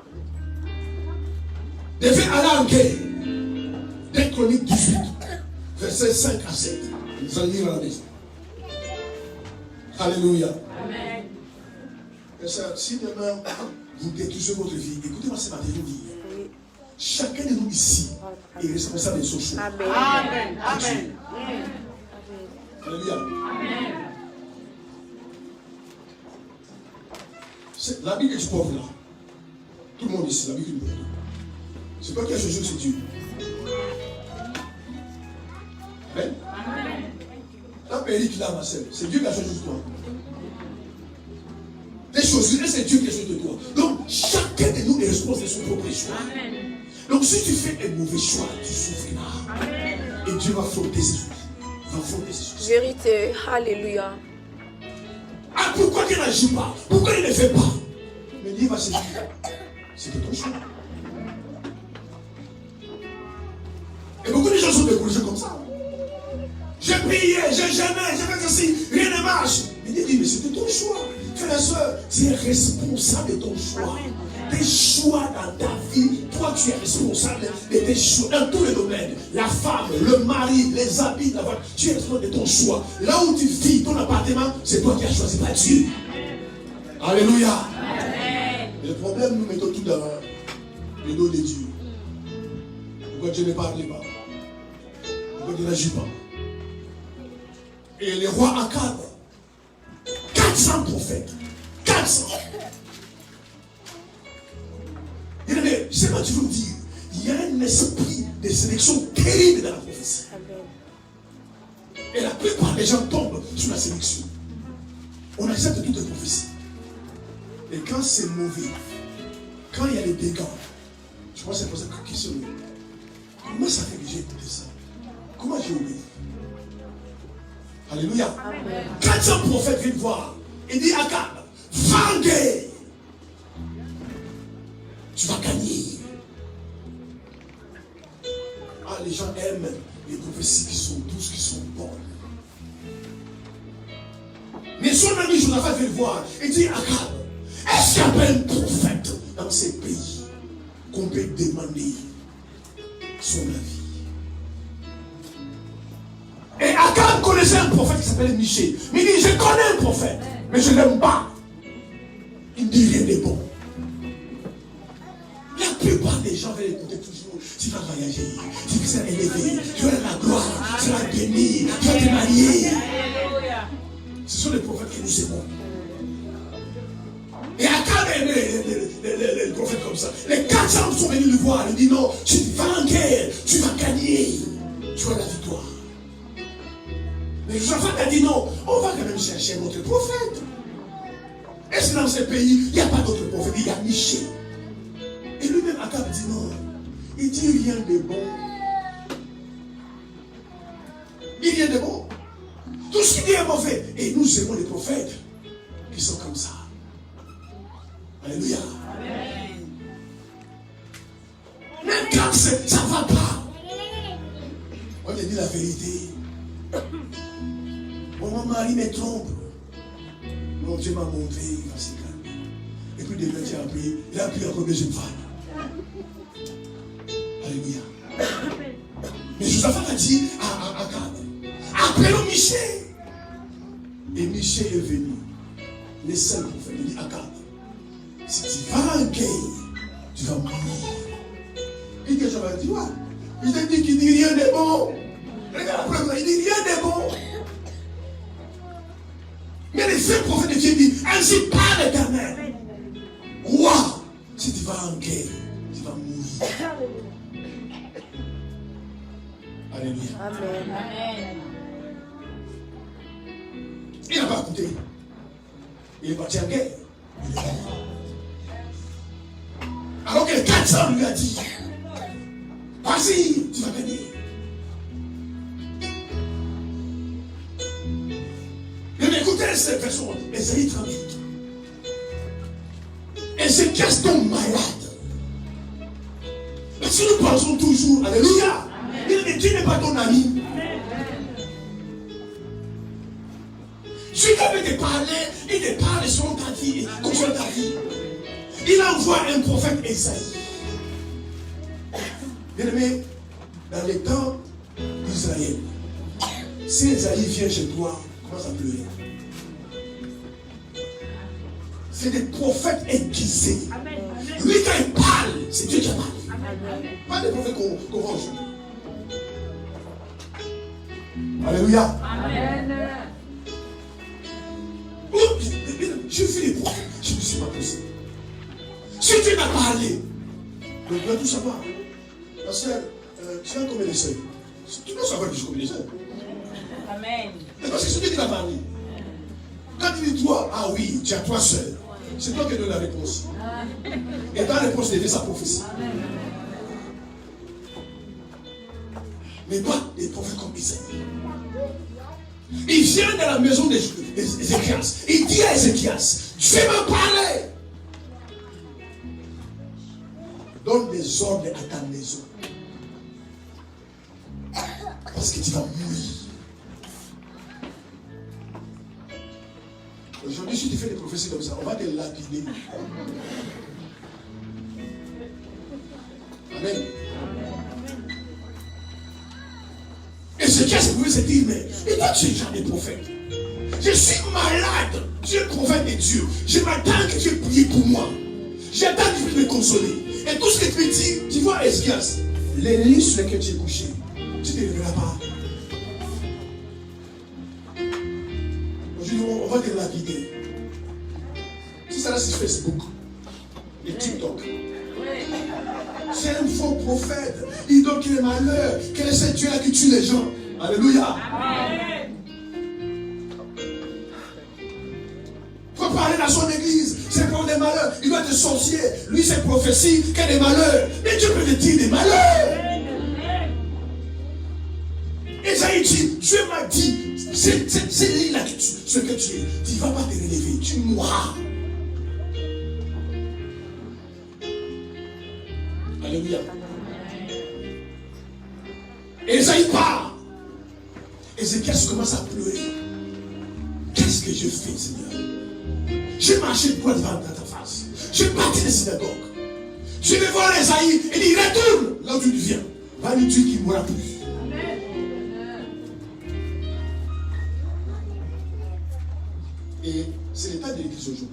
Speaker 1: devaient aller en guerre. 2 Chroniques 18, versets 5 à 7. Nous allons lire à la maison. Alléluia.
Speaker 3: Amen.
Speaker 1: Et ça, si demain vous détruisez votre vie, écoutez-moi ce matin, je vous dis.
Speaker 4: Oui.
Speaker 1: Chacun de nous ici est responsable de son choix.
Speaker 4: Amen.
Speaker 3: Amen. Amen.
Speaker 1: Alléluia.
Speaker 3: Amen.
Speaker 1: La Bible que tu portes là, tout le monde ici, la Bible que tu portes. C'est pas qui a choisi, c'est Dieu. Amen.
Speaker 3: Amen.
Speaker 1: La pays qui l'a, ma sœur, c'est Dieu qui a choisi de toi. Les choses, c'est Dieu qui a choisi de toi. Donc, chacun de nous est responsable de son propre choix.
Speaker 3: Amen.
Speaker 1: Donc, si tu fais un mauvais choix, tu souffriras.
Speaker 3: Amen.
Speaker 1: Et Dieu va frotter ses soucis. Va frotter ses soucis.
Speaker 4: Vérité. Alléluia.
Speaker 1: Ah, pourquoi tu n'agis pas? Pourquoi il ne fait pas? Mais Dieu va se dire, c'était ton choix. Et beaucoup de gens sont découragés comme ça. J'ai prié, j'ai jeûné, j'ai fait ceci, rien ne marche. Mais Dieu dit, mais c'était ton choix. Frère et soeur, tu es responsable de ton choix. Tes choix dans ta vie, toi tu es responsable de tes choix dans tous les domaines. La femme, le mari, les habits, la voiture, tu es responsable de ton choix. Là où tu vis, ton appartement, c'est toi qui as choisi, pas Dieu. Alléluia.
Speaker 3: Amen.
Speaker 1: Le problème, nous mettons tout dans le dos de Dieu. Pourquoi Dieu ne parle pas? Pourquoi Dieu n'agit pas? Et les rois Akab, 400 prophètes, 400. Il dit, je sais pas, tu veux me dire, il y a un esprit de sélection terrible dans la prophétie.
Speaker 4: Amen.
Speaker 1: Et la plupart des gens tombent sur la sélection. On accepte toutes les prophéties. Et quand c'est mauvais, quand il y a des dégâts, je pense que c'est pour ça que question. Comment ça fait que j'ai écouté ça? Comment j'ai oublié? Alléluia.
Speaker 4: Amen.
Speaker 1: 400 prophètes viennent voir. Il dit Akab, va en guerre. Tu vas gagner. Ah, les gens aiment les prophéties qui sont douces, qui sont bonnes. Mais son ami Josaphat vient le voir et dit Akab, est-ce qu'il y a pas un prophète dans ces pays qu'on peut demander son avis? Et Akab connaissait un prophète qui s'appelait Michée. Mais il dit, je connais un prophète, mais je ne l'aime pas. Il ne dit rien de bon. La plupart des gens veulent écouter toujours. Tu vas voyager, tu vas être élevé, tu vas avoir la gloire, tu vas bénir, tu vas te marier.
Speaker 3: Alléluia.
Speaker 1: Ce sont les prophètes que nous aimons. Et Akab aimait les prophètes comme ça. Les 400 sont venus le voir. Il dit non, tu vas en guerre, tu vas gagner, tu as la victoire. Mais Josaphat a dit non, on va quand même chercher notre prophète. Est-ce que dans ce pays, il n'y a pas d'autre prophète? Il y a Michée. Et lui-même, Akab dit non. Il dit rien de bon. Il dit rien de bon. Tout ce qu'il dit est mauvais. Et nous aimons les prophètes qui sont comme ça. Alléluia.
Speaker 3: Amen.
Speaker 1: Même quand ça ne va pas. On te dit la vérité. Mon mari me trompe. Non, Dieu m'a montré, il va se calmer. Et puis demain, tu as appris, il a pris encore deuxième femme. Alléluia. Mais Josaphat a dit à Akab, appelons Michée. Et Michée est venu. Les seuls prophètes, il dit Akab, si tu vas en guerre, tu vas mourir. Et que Josaphat dit, ouais, il t'a dit qu'il dit rien de bon. Regarde la preuve, il dit rien de bon. Mais les vrais prophètes de Dieu disent, ainsi parle l'Éternel. Roi, si tu vas en guerre, tu vas mourir. Alléluia.
Speaker 4: Amen.
Speaker 3: Amen.
Speaker 1: Il n'a pas écouté. Il est parti en guerre. Il est mort. Alors que les 400 lui a dit, vas-y, tu vas gagner. Mais écoutez cette version, Ésaïe 38, Ézéchias tombe malade. Parce que nous pensons toujours, alléluia, il dit Dieu n'est pas ton ami. Dieu qui veut te parler, il te parle sur ta vie, concernant ta vie. Il envoie un prophète Esaïe. Bien aimé, dans les temps d'Israël, si Esaïe vient chez toi, commence à pleurer. C'est des prophètes aiguisés. Lui, quand il parle, c'est Dieu qui a parlé. Pas des prophètes qu'on vend aujourd'hui. Alléluia. Amen. Je fais les prophètes. Je ne suis pas possible. Si Dieu m'a parlé, donc tu dois tout savoir. Ma soeur, tu as combien de sœurs? Tu dois savoir que je combien de sœurs.
Speaker 3: Amen.
Speaker 1: Parce que c'est Dieu qui t'a parlé. Quand tu dis toi, ah oui, tu as 3 sœurs, c'est toi qui donnes la réponse. Et ta réponse devient sa prophétie. Mais pas des prophètes comme Isaïe. Il vient de la maison d'Ézéchias. Il dit à Ézéchias, Dieu m'a parlé. Donne des ordres à ta maison. Parce que tu vas mourir. Aujourd'hui, si tu fais des prophéties comme ça, on va te lapider. Amen. Et ce qui a ce se dire, mais et toi tu es genre des prophètes. Je suis malade. Tu es prophète de Dieu. Je m'attends que tu pries pour moi. J'attends que tu puisses me consoler. Et tout ce que tu me dis, tu vois Ézéchias, les lits sur lesquels tu es couché, tu ne te lèveras pas. Aujourd'hui, on va te lapider. Tout ça là sur Facebook et TikTok. C'est un faux prophète. Il donne qu'il est malheur. Quel est ce Dieu-là qui tue les gens? Alléluia. Il faut parler dans son église. C'est pour des malheurs. Il doit être sorcier. Lui, c'est prophétie qu'il y a des malheurs. Mais Dieu peut te dire des malheurs. Esaïe dit, Dieu m'a dit, c'est lui-là ce que tu es. Tu ne vas pas te relever. Tu mourras. Alléluia. Esaïe part. Ézéchias commence à pleurer. Qu'est-ce que je fais, Seigneur? J'ai marché droit devant ta face. Je suis parti des synagogues. Je vais voir Esaïe et dit retourne là où tu viens. Va lui dire qu'il ne mourra plus. Et c'est l'état de l'église aujourd'hui.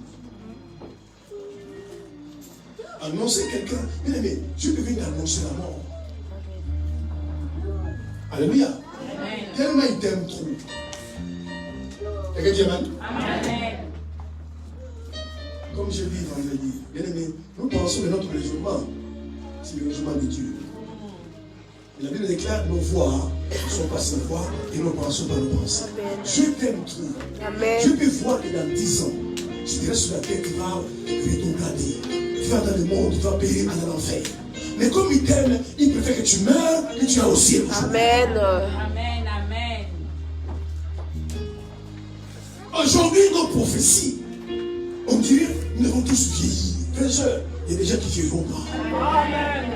Speaker 1: Annoncer quelqu'un, bien aimé, Dieu peut venir annoncer la mort. Alléluia. Tellement il t'aime trop. Quelqu'un dit amen? Amen. Comme je dis dans le livre, bien aimé, nous pensons que notre raisonnement, c'est le raisonnement de Dieu. Et la Bible déclare nos voix ne sont pas ses voix et nos pensées pas nos pensées. Dieu t'aime trop. Amen. Dieu peut voir que dans 10 ans, si tu restes sur la terre, tu vas rétrograder. Tu vas dans le monde, tu vas payer à l'enfer. Mais comme il t'aime, il préfère que tu meurs et tu as au ciel.
Speaker 4: Amen.
Speaker 3: Amen, amen.
Speaker 1: Aujourd'hui, nos prophéties, on dirait, nous devons tous vieillir. Frères et sœurs, il y a des gens qui ne vieilliront pas. Amen.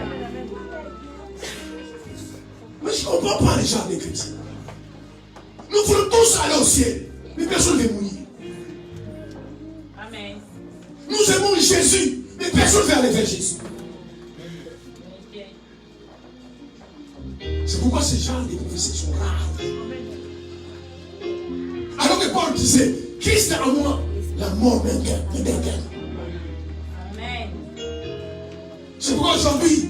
Speaker 1: Mais je ne comprends pas les gens des chrétiens. Nous voulons tous aller au ciel, mais personne ne veut mourir.
Speaker 3: Amen.
Speaker 1: Nous aimons Jésus, mais personne ne veut aller vers Jésus. C'est pourquoi ces gens des prophéties sont rares. Alors que Paul disait, Christ est en moi, la mort m'inquiète.
Speaker 3: Amen.
Speaker 1: C'est pourquoi aujourd'hui,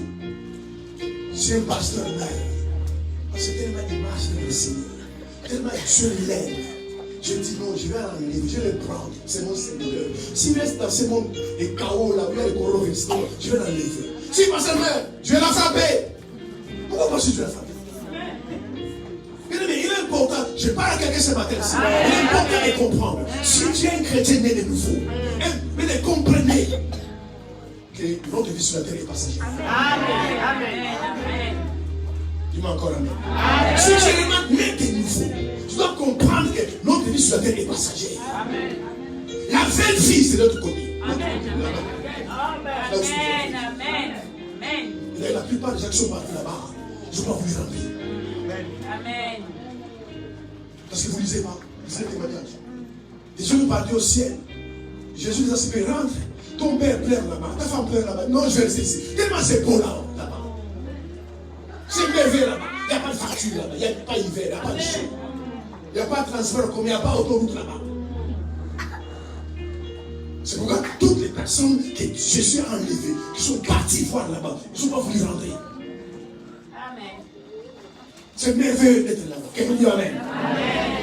Speaker 1: si un pasteur meurt, parce que tellement il marche avec le Seigneur, tellement Dieu l'aime, je dis non, je vais l'enlever, je vais le prendre, c'est mon Seigneur. S'il reste dans ce monde des chaos là, où il y a les coronavirus, je vais l'enlever. Si le pasteur meurt, je vais la frapper. Pourquoi pas si je vais la frapper? Mais il est important, je parle à quelqu'un ce matin, il est important de comprendre. Si tu es un chrétien né de nouveau, mais de comprenez que notre vie sur la terre est passagère.
Speaker 3: Amen, amen, amen.
Speaker 1: Dis-moi encore amen. Si tu es vraiment né de nouveau, tu dois comprendre que notre vie sur la terre est passagère. Amen. La vraie vie, c'est de l'autre côté. Amen. Là où je suis.
Speaker 3: Amen.
Speaker 1: Et la plupart des gens qui sont partis là-bas, je ne vais pas vous les remplir.
Speaker 3: Amen.
Speaker 1: Parce que vous ne lisez pas. Lisez les témoignages. Les gens sont partis au ciel. Jésus les a dit, rentre. Ton père pleure là-bas. Ta femme pleure là-bas. Non, je vais rester ici. Tellement c'est beau là-bas. C'est merveilleux là-bas. Il n'y a pas de facture là-bas. Il n'y a pas d'hiver. Il n'y a pas de chaud. Il n'y a pas de transfert comme il n'y a pas d'autoroute là-bas. C'est pourquoi toutes les personnes que Jésus a enlevées, qui sont parties voir là-bas, ils ne sont pas voulu rentrer.
Speaker 3: Amen.
Speaker 1: C'est merveilleux d'être là-bas. Quelqu'un dit Amen.
Speaker 3: Amen.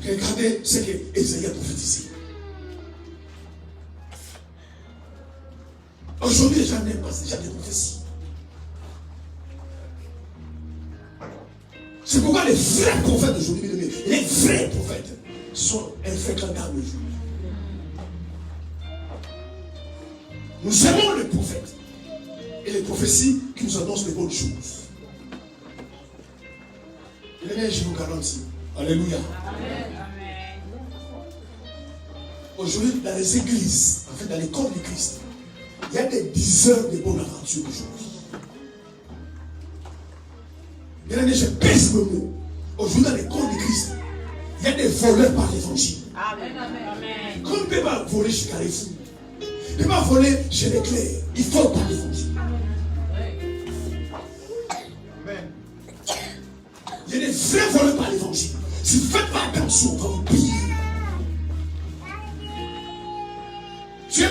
Speaker 1: Regardez ce que Ésaïe a prophétisé. Aujourd'hui, les gens n'aiment pas ces gens de prophéties. C'est pourquoi les vrais prophètes d'aujourd'hui, les vrais prophètes sont infréquentables aujourd'hui. Nous aimons les prophètes et les prophéties qui nous annoncent les bonnes choses. Les je vous garantis. Alléluia.
Speaker 3: Amen.
Speaker 1: Aujourd'hui, dans les églises, en fait, dans les corps du Christ, il y a des diseurs de bonnes aventures aujourd'hui. Bien-aimé, je pèse le mot. Aujourd'hui, dans les corps du Christ, il y a des voleurs par l'évangile.
Speaker 3: Amen. Amen.
Speaker 1: Comme on ne peut pas voler chez Carrefour, on ne peut pas voler chez Leclerc, il faut par l'évangile. Il y a des vrais voleurs par l'évangile. Si vous ne faites pas attention, on va vous piller. Dieu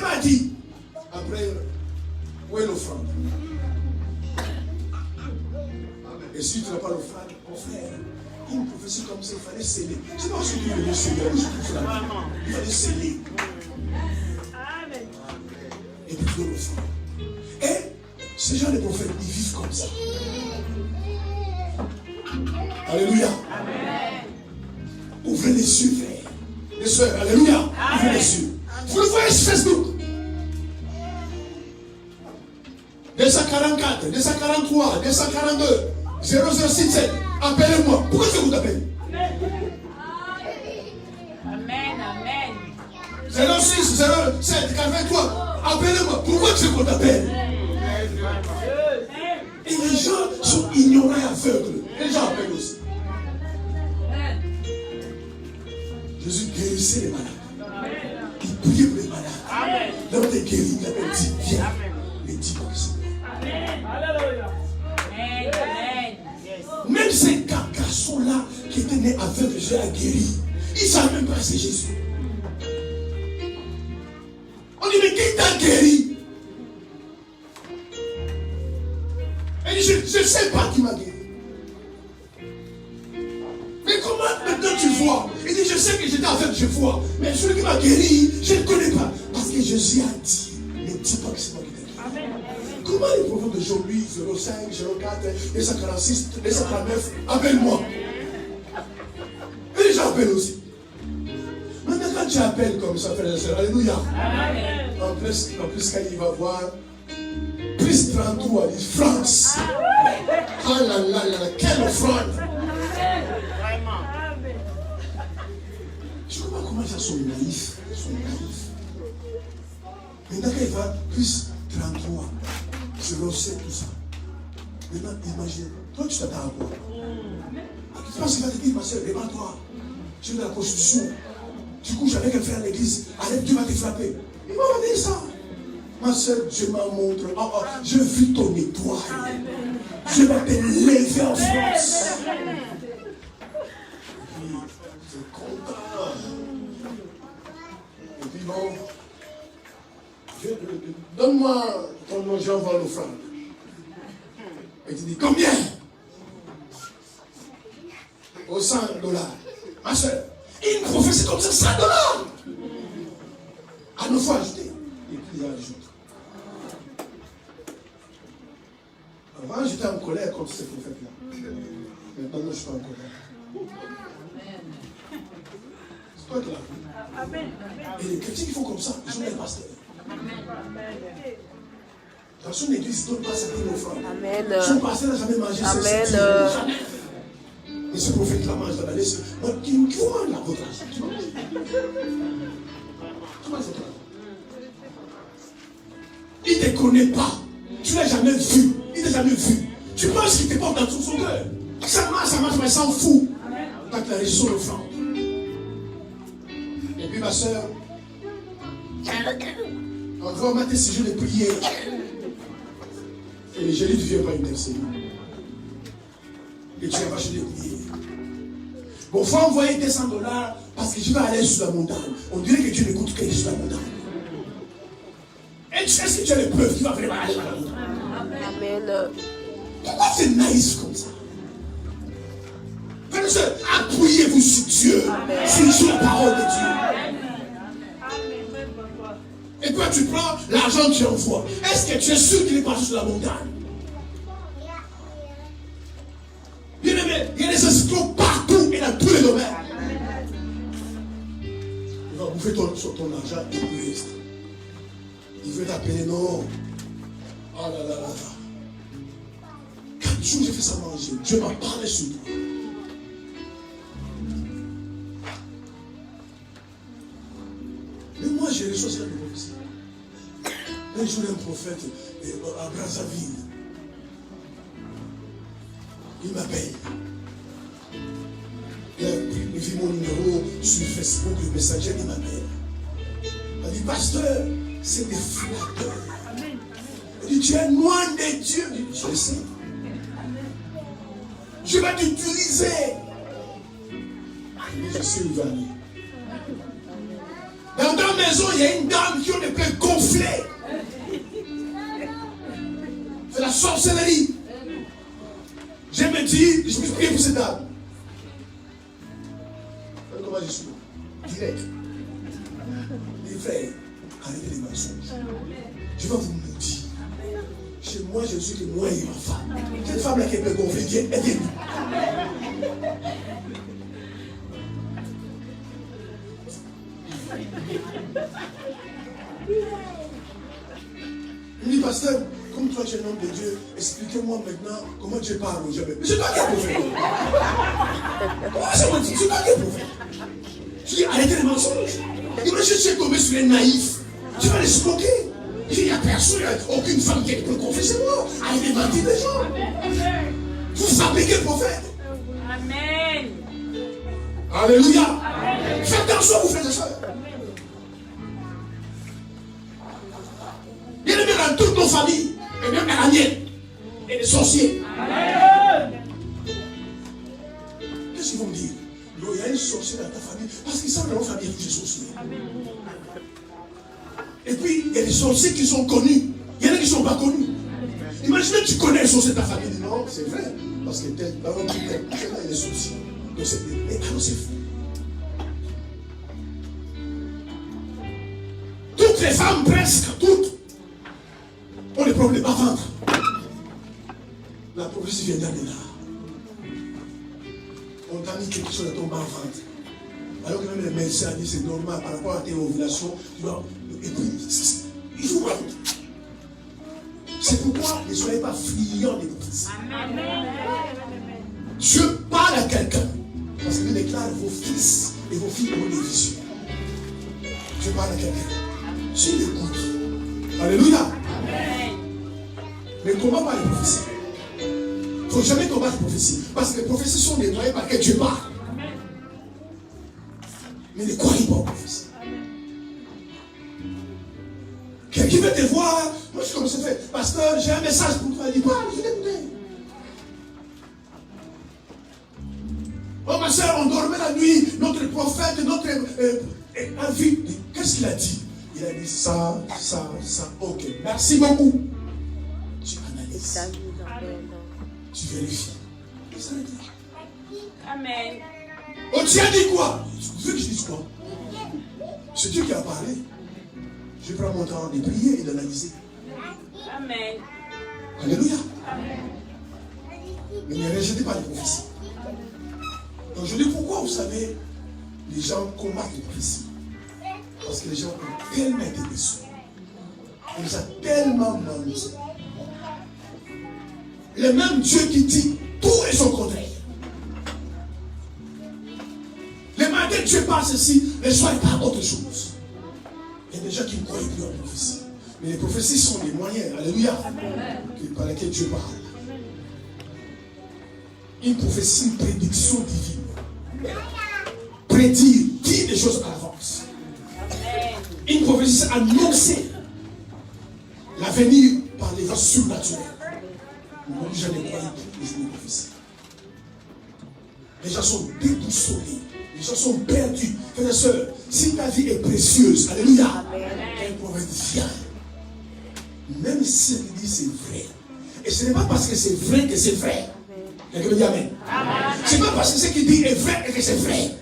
Speaker 1: m'a dit. Après, où est l'offrande? Et si tu n'as pas l'offrande, mon frère, une prophétie comme ça, il fallait sceller. C'est pas ce qu'il fallait sceller, il fallait sceller. Et puis tu l'offrande. Et ces gens de prophètes, ils vivent comme ça. Alléluia.
Speaker 3: Amen.
Speaker 1: Ouvrez les yeux, frère. Les soeurs, alléluia. Ouvrez les yeux. Vous le voyez sur Facebook. 244, 243, 242, 0067. Appelez-moi. Pourquoi je vous appelle?
Speaker 3: Amen.
Speaker 1: 06, 07, 83. Appelez-moi. Pourquoi je vous appelle? Et les gens sont ignorants et aveugles. Les gens appellent aussi. Jésus guérissait les malades. Il priait pour les malades. L'homme est guéri, il appelle dit, viens. Mais dis-moi que c'est moi. Même ces garçons-là qui étaient nés aveugles, Jésus a guéri. Ils ne savent même pas que c'est Jésus. On dit, mais qui t'a guéri? Elle dit, je ne sais pas qui m'a guéri. Mais comment maintenant tu vois? Il dit, je sais que j'étais aveugle, je vois. Mais celui qui m'a guéri, je ne le connais pas. Parce que Jésus a dit, ne dis pas que c'est moi qui t'ai guéri. Comment les prophètes d'aujourd'hui, 05, 04, 246, 239, appelle-moi. Et les gens appellent aussi. Maintenant, quand tu appelles comme ça, frère et soeur, alléluia. En plus, quand il va voir, plus 33, il dit France. Ah là là là, quelle offrande. Je ne sais pas comment ils sont naïfs. Ils sont naïfs. Maintenant, quand il va, plus 33, 07, tout ça. Maintenant, imagine, toi tu t'attends à quoi? Tu penses qu'il va te dire, ma soeur, répands-toi. Tu es dans la prostitution. Tu couches avec un frère à l'église. Arrête, Dieu va te frapper. Il m'a dit ça. Ma soeur, Dieu m'a montré. Je vis ton étoile. Je vais te lever en France. Et puis, c'est content. Et puis, bon. Donne-moi ton nom, j'envoie l'offrande. Et tu dis, combien? Au $100. Ma soeur, une prophétie comme ça, $100. À 9 fois ajouter. Et puis il ajoute. Avant, j'étais en colère contre ces prophètes-là. Maintenant, je suis pas en colère. C'est pas clair. Et les chrétiens qui font comme ça, ils sont des pasteurs. Dans son église, il ne donne pas sa offrande.
Speaker 4: Amen.
Speaker 1: Son pasteur n'a jamais mangé
Speaker 4: Amen.
Speaker 1: jamais. Mais ce prophète-là mange dans la laisse. Qui mange la votre argent? Tu manges votre argent. Il ne te connaît pas. Tu ne l'as jamais vu. Il ne t'a jamais vu. Tu penses qu'il te porte dans tout son cœur. Ça marche, mais il s'en fout. Quand tu as reçu l'offrande. Et puis ma soeur, on va mettre ces jours de prière. Et les génies ne viennent pas intercéder. Et tu vas acheter des prières. Bon, il faut envoyer $200 parce que je vais aller sur la montagne. On dirait que Dieu n'écoute que sur la montagne. Est-ce que tu as les preuves qu'il va vraiment aller sur la montagne?
Speaker 4: Amen.
Speaker 1: Pourquoi c'est naïf comme ça? Frères et sœurs, appuyez-vous sur Dieu, sur la parole de Dieu. Et toi, tu prends l'argent que tu envoies. Est-ce que tu es sûr qu'il est parti sur la montagne? Bien aimé, il y a des escrocs partout et dans tous les domaines. Il va bouffer ton argent et le reste. Il veut t'appeler, non. Oh là là là là. 4 jours, j'ai fait ça manger. Dieu m'a parlé sur toi. Mais moi, j'ai reçu ça de prophétie. Un jour, un prophète à Brazzaville, il m'appelle. Il vit mon numéro sur Facebook, le Messenger, il m'appelle. Il m'a dit, pasteur, c'est des flatteurs. Il dit, tu es loin de Dieu. Je dis, je le sais. Je vais t'utiliser. Je sais où il va aller. Dans ta maison, il y a une dame qui a les plaies gonflées. C'est la sorcellerie. Je me dis, je me suis prié pour cette dame. Comment je suis? Direct. Les frères, arrêtez les mensonges. Je vais vous le dire. Chez moi, je suis que moi et ma femme. Cette femme-là qui est plaies gonflée, elle vient. Il me dit, pasteur, comme toi tu es un homme de Dieu, expliquez-moi maintenant comment Dieu parle aux gens. Mais c'est toi qui es prophète. Comment ça m'a dit? C'est toi qui es prophète. Je dis, arrêtez les mensonges. Imagine si tu es tombé sur les naïfs. Tu vas les escroquer. Il n'y a personne, il n'y a aucune femme qui peut confesser moi. Arrêtez de mentir les gens. Vous fabriquez le prophète.
Speaker 3: Amen.
Speaker 1: Alléluia. Faites attention, vous frères et sœurs. Bien aimé dans toutes nos familles, et même dans la mienne, et des sorciers. Qu'est-ce qu'ils vont me dire? Il y a un sorcier dans ta famille, parce qu'ils savent que dans leur famille, il y a des sorciers. Et puis, il y a des sorciers qui sont connus. Il y en a qui ne sont pas connus. Imaginez que tu connais un sorcier de ta famille. Non, c'est vrai. Parce que tel, par exemple, tel, il est sorcier. Donc c'est vrai. Mais alors c'est fou. Toutes les femmes, presque toutes, ont des problèmes à ventre. La prophétie vient d'aller là. On t'a mis quelque chose dans ton bas-ventre. Alors que même les médecins ont dit c'est normal par rapport à tes ovulations. Tu vois, et puis, il faut voir. C'est pourquoi ne soyez pas friands des prophéties. Dieu parle à quelqu'un. Parce qu'il déclare vos fils et vos filles auront des visions. Dieu parle à quelqu'un. Tu l'écoutes. Alléluia. Mais combat pas les prophéties. Il ne faut jamais combattre les prophéties. Parce que les prophéties sont des moyens par lesquels Dieu parle. Mais ne croyez pas aux prophéties. Quelqu'un veut te voir. Moi, je suis comme ça fait. Pasteur, j'ai un message pour toi. Il dit, parle, je vais t'écouter. Oh, ma soeur, on dormait la nuit. Notre prophète, notre envie. Qu'est-ce qu'il a dit? Il a dit ça. Ok, merci beaucoup. Tu analyses. Tu vérifies.
Speaker 3: Amen.
Speaker 1: Oh, tu as dit quoi? Tu veux que je dise quoi? C'est Dieu qui a parlé. Je prends mon temps de prier et d'analyser.
Speaker 3: Amen.
Speaker 1: Alléluia. Mais ne rejetez pas les prophéties. Donc je dis pourquoi, vous savez, les gens combattent les prophéties. Parce que les gens ont tellement été déçus. On les a tellement menti. Le même Dieu qui dit tout est son contraire. pas ceci, ne soyez pas autre chose. Il y a des gens qui ne croient plus en prophétie. Mais les prophéties sont des moyens, alléluia, par lesquels Dieu parle. Une prophétie, une prédiction divine. Prédire, dire des choses à l'avance. Une prophétie, c'est annoncer l'avenir par les voies surnaturelles. Les gens ne croient plus aux prophéties. Les gens sont déboussolés. Les gens sont perdus. Frères et sœurs, si ta vie est précieuse, alléluia, un prophète vient. Même si il dit c'est vrai. Et ce n'est pas parce que c'est vrai que c'est vrai. Quelqu'un me dit amen. Ce n'est pas parce que ce qu'il dit est vrai et que c'est vrai.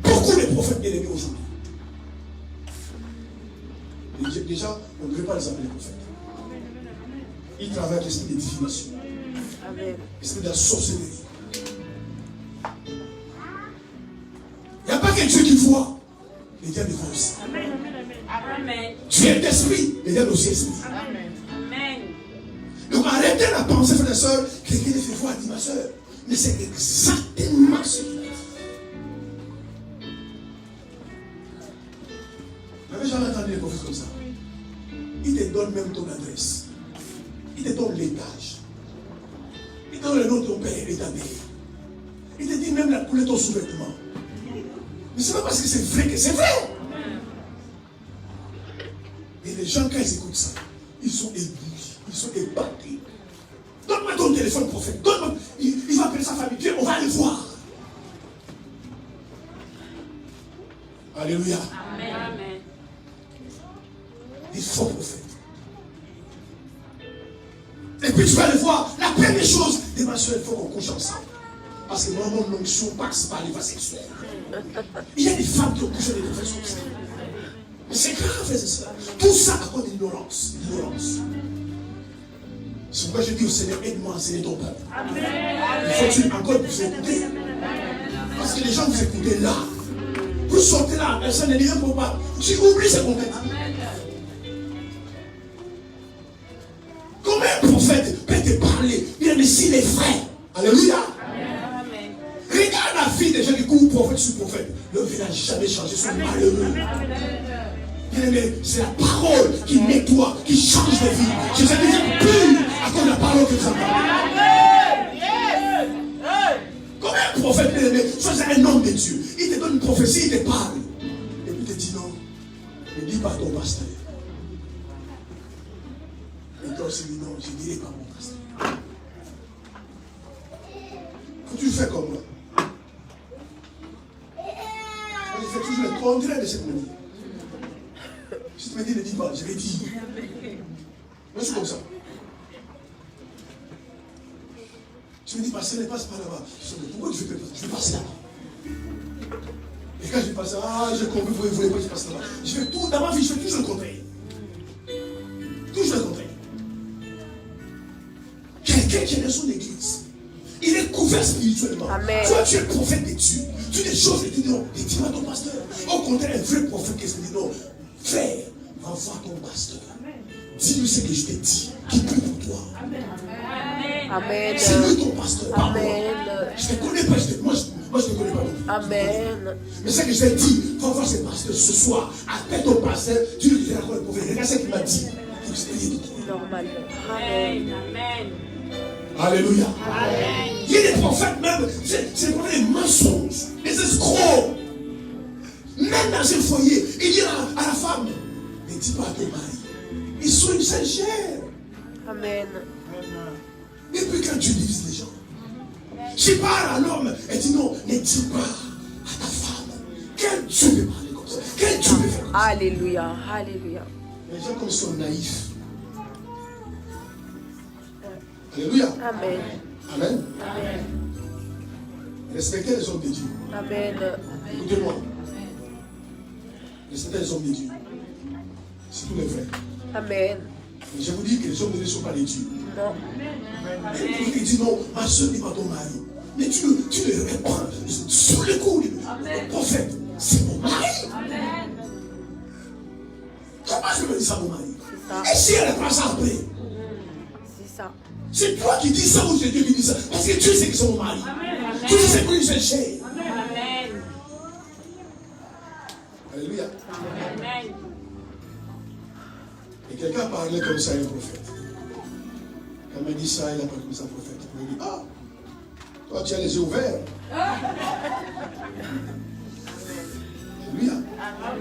Speaker 1: Beaucoup de prophètes bien aimés aujourd'hui. Les gens, on ne devrait pas les appeler prophètes. Ils travaillent avec l'esprit de divination. L'esprit de la sorcellerie. Il n'y a pas que Dieu qui voit. Les diables voient aussi.
Speaker 3: Amen.
Speaker 1: Tu es d'esprit, les diables aussi esprit.
Speaker 3: Amen.
Speaker 1: Donc arrêtez la pensée, frères et sœurs, que quelqu'un ne fait voir dit ma soeur. Mais c'est exactement ce qu'il a dit. Vous n'avez jamais entendu les prophètes comme ça? Il te donne même ton adresse. Il te donne l'étage. Il te donne le nom de ton père et ta mère. Il te dit même la couleur de ton sous-vêtement. Mais ce n'est pas parce que c'est vrai que c'est vrai. Et les gens, quand ils écoutent ça, ils sont éblouis, ils sont épatés. Donne-moi ton téléphone, prophète. Donne-moi. Il va appeler sa famille. Viens, on va aller voir. Alléluia.
Speaker 3: Amen.
Speaker 1: Des faux prophètes. Et puis tu vas aller voir. La première chose, des ma soeur, il faut qu'on couche ensemble. Parce que normalement, l'onction passe par les voies sexuelles. Il y a des femmes qui ont couché des prophètes comme ça. Mais c'est grave, frères et sœurs. Tout ça à cause de l'ignorance. C'est pourquoi je dis au Seigneur, aide-moi à enseigner ton peuple. Il faut-il encore vous écouter? Parce que les gens vous écoutez là. Vous sortez là, personne ne dit rien pour pas. Tu oublies ce qu'on dit. Comment un prophète peut te parler? Il a dit s'il est vrai. Alléluia. Regarde la fille des gens qui courent prophète sur prophète. Leur vie n'a jamais changé, ils sont malheureux. C'est la parole qui nettoie, qui change de vie. Je vous ai dit pur à cause de la parole que vous avez. Comme un prophète, sois un homme de Dieu. Il te donne une prophétie, il te parle. Et puis il te dit non, ne dis pas à ton pasteur. Et toi aussi dis non, je ne dirai pas à mon pasteur. Faut-tu faire comme moi? Je fais toujours le contraire de cette manière. Si tu me dis ne dis pas, je vais dire. Moi je suis comme ça. Tu me dis passer, ne passe pas là-bas. Je dis pourquoi je vais passer là-bas? Et quand je passe, j'ai compris, vous voulez pas que je passe là-bas. Je fais tout, dans ma vie, je fais toujours le contraire. Toujours le contraire. Quelqu'un qui est dans son église, il est couvert spirituellement.
Speaker 4: Amen.
Speaker 1: Toi, tu es prophète de Dieu. Tu dis des choses et tu dis non, et dis-moi ton pasteur. Au contraire, un vrai prophète qui se dit non, frère, va voir ton pasteur. Dis-lui ce que je t'ai dit, qui prie pour toi.
Speaker 4: Amen.
Speaker 1: C'est lui ton pasteur.
Speaker 4: Amen.
Speaker 1: Je ne te connais pas, moi je ne te connais pas.
Speaker 4: Amen.
Speaker 1: Mais ce que je t'ai dit, va voir ce pasteur ce soir. Appelle ton pasteur, tu lui diras quoi le prophète. Regarde ce qu'il m'a dit. Il faut se payer de toi.
Speaker 4: Normalement. Amen.
Speaker 3: Amen.
Speaker 1: Alléluia.
Speaker 3: Amen.
Speaker 1: Il y a des prophètes même, c'est pour des mensonges, des escrocs. Même dans un foyer, il dit à la femme, ne dis pas à ton mari. Ils sont une seule chair.
Speaker 4: Amen.
Speaker 1: Et puis quand tu divises les gens, tu parles à l'homme et dis non, ne dis pas à ta femme. Quel Dieu peut parler comme ça? Quel Dieu peut faire comme ça?
Speaker 4: Alléluia. Alléluia.
Speaker 1: Les gens comme ils sont naïfs. Alléluia.
Speaker 4: Amen.
Speaker 1: Amen.
Speaker 4: Amen.
Speaker 1: Respectez les hommes de Dieu.
Speaker 4: Amen.
Speaker 1: Écoutez-moi. Respectez les hommes de Dieu. C'est tout les vrais.
Speaker 4: Amen.
Speaker 1: Mais je vous dis que les hommes de Dieu ne sont pas des dieux.
Speaker 4: Non.
Speaker 1: Et tu dis non, ma soeur n'est pas ton mari. Mais tu le reprends sur le coup. Le prophète, c'est mon mari. Comment je peux dire ça à mon mari? Et si elle reprend ça après?
Speaker 4: C'est ça.
Speaker 1: C'est toi qui dis ça ou c'est Dieu qui dit ça? Parce que Dieu sait que c'est mon mari. Dieu sait que c'est une chair. Et quelqu'un parlait comme ça à un prophète. Quand il m'a dit ça, il a parlé comme ça, prophète. Il m'a dit, ah, toi tu as les yeux ouverts. Alléluia.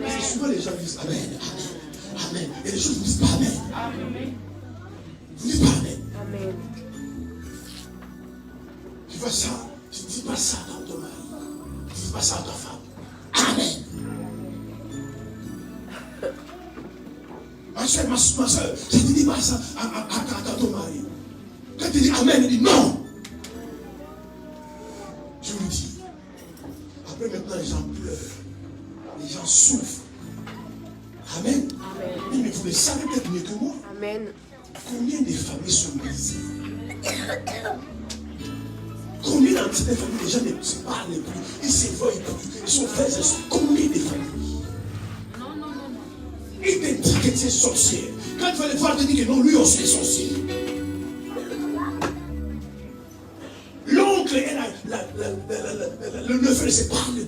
Speaker 1: C'est souvent les gens disent Amen, Amen, Amen. Et les choses ne disent pas Amen. Vous dites pas Amen.
Speaker 4: Amen.
Speaker 1: Tu vois ça, tu ne dis pas ça dans ton mari. Tu ne dis pas ça à ta femme. Amen. Ma soeur, je ne dis pas ça à ton mari. Quand tu dis Amen, il dit non. Je vous dis. Après maintenant, les gens pleurent. Les gens souffrent. Amen.
Speaker 4: Amen.
Speaker 1: Mais vous le savez peut-être mieux que moi.
Speaker 4: Amen.
Speaker 1: Combien de familles sont brisées? Combien dans cette famille, les gens ne se parlent plus, ils se voient plus, ils sont frères et sœurs. Combien de familles? Il te dit que tu es sorcier. Quand tu vas le voir, tu dis que non, lui aussi est sorcier. L'oncle et le neveu ne se parlent plus.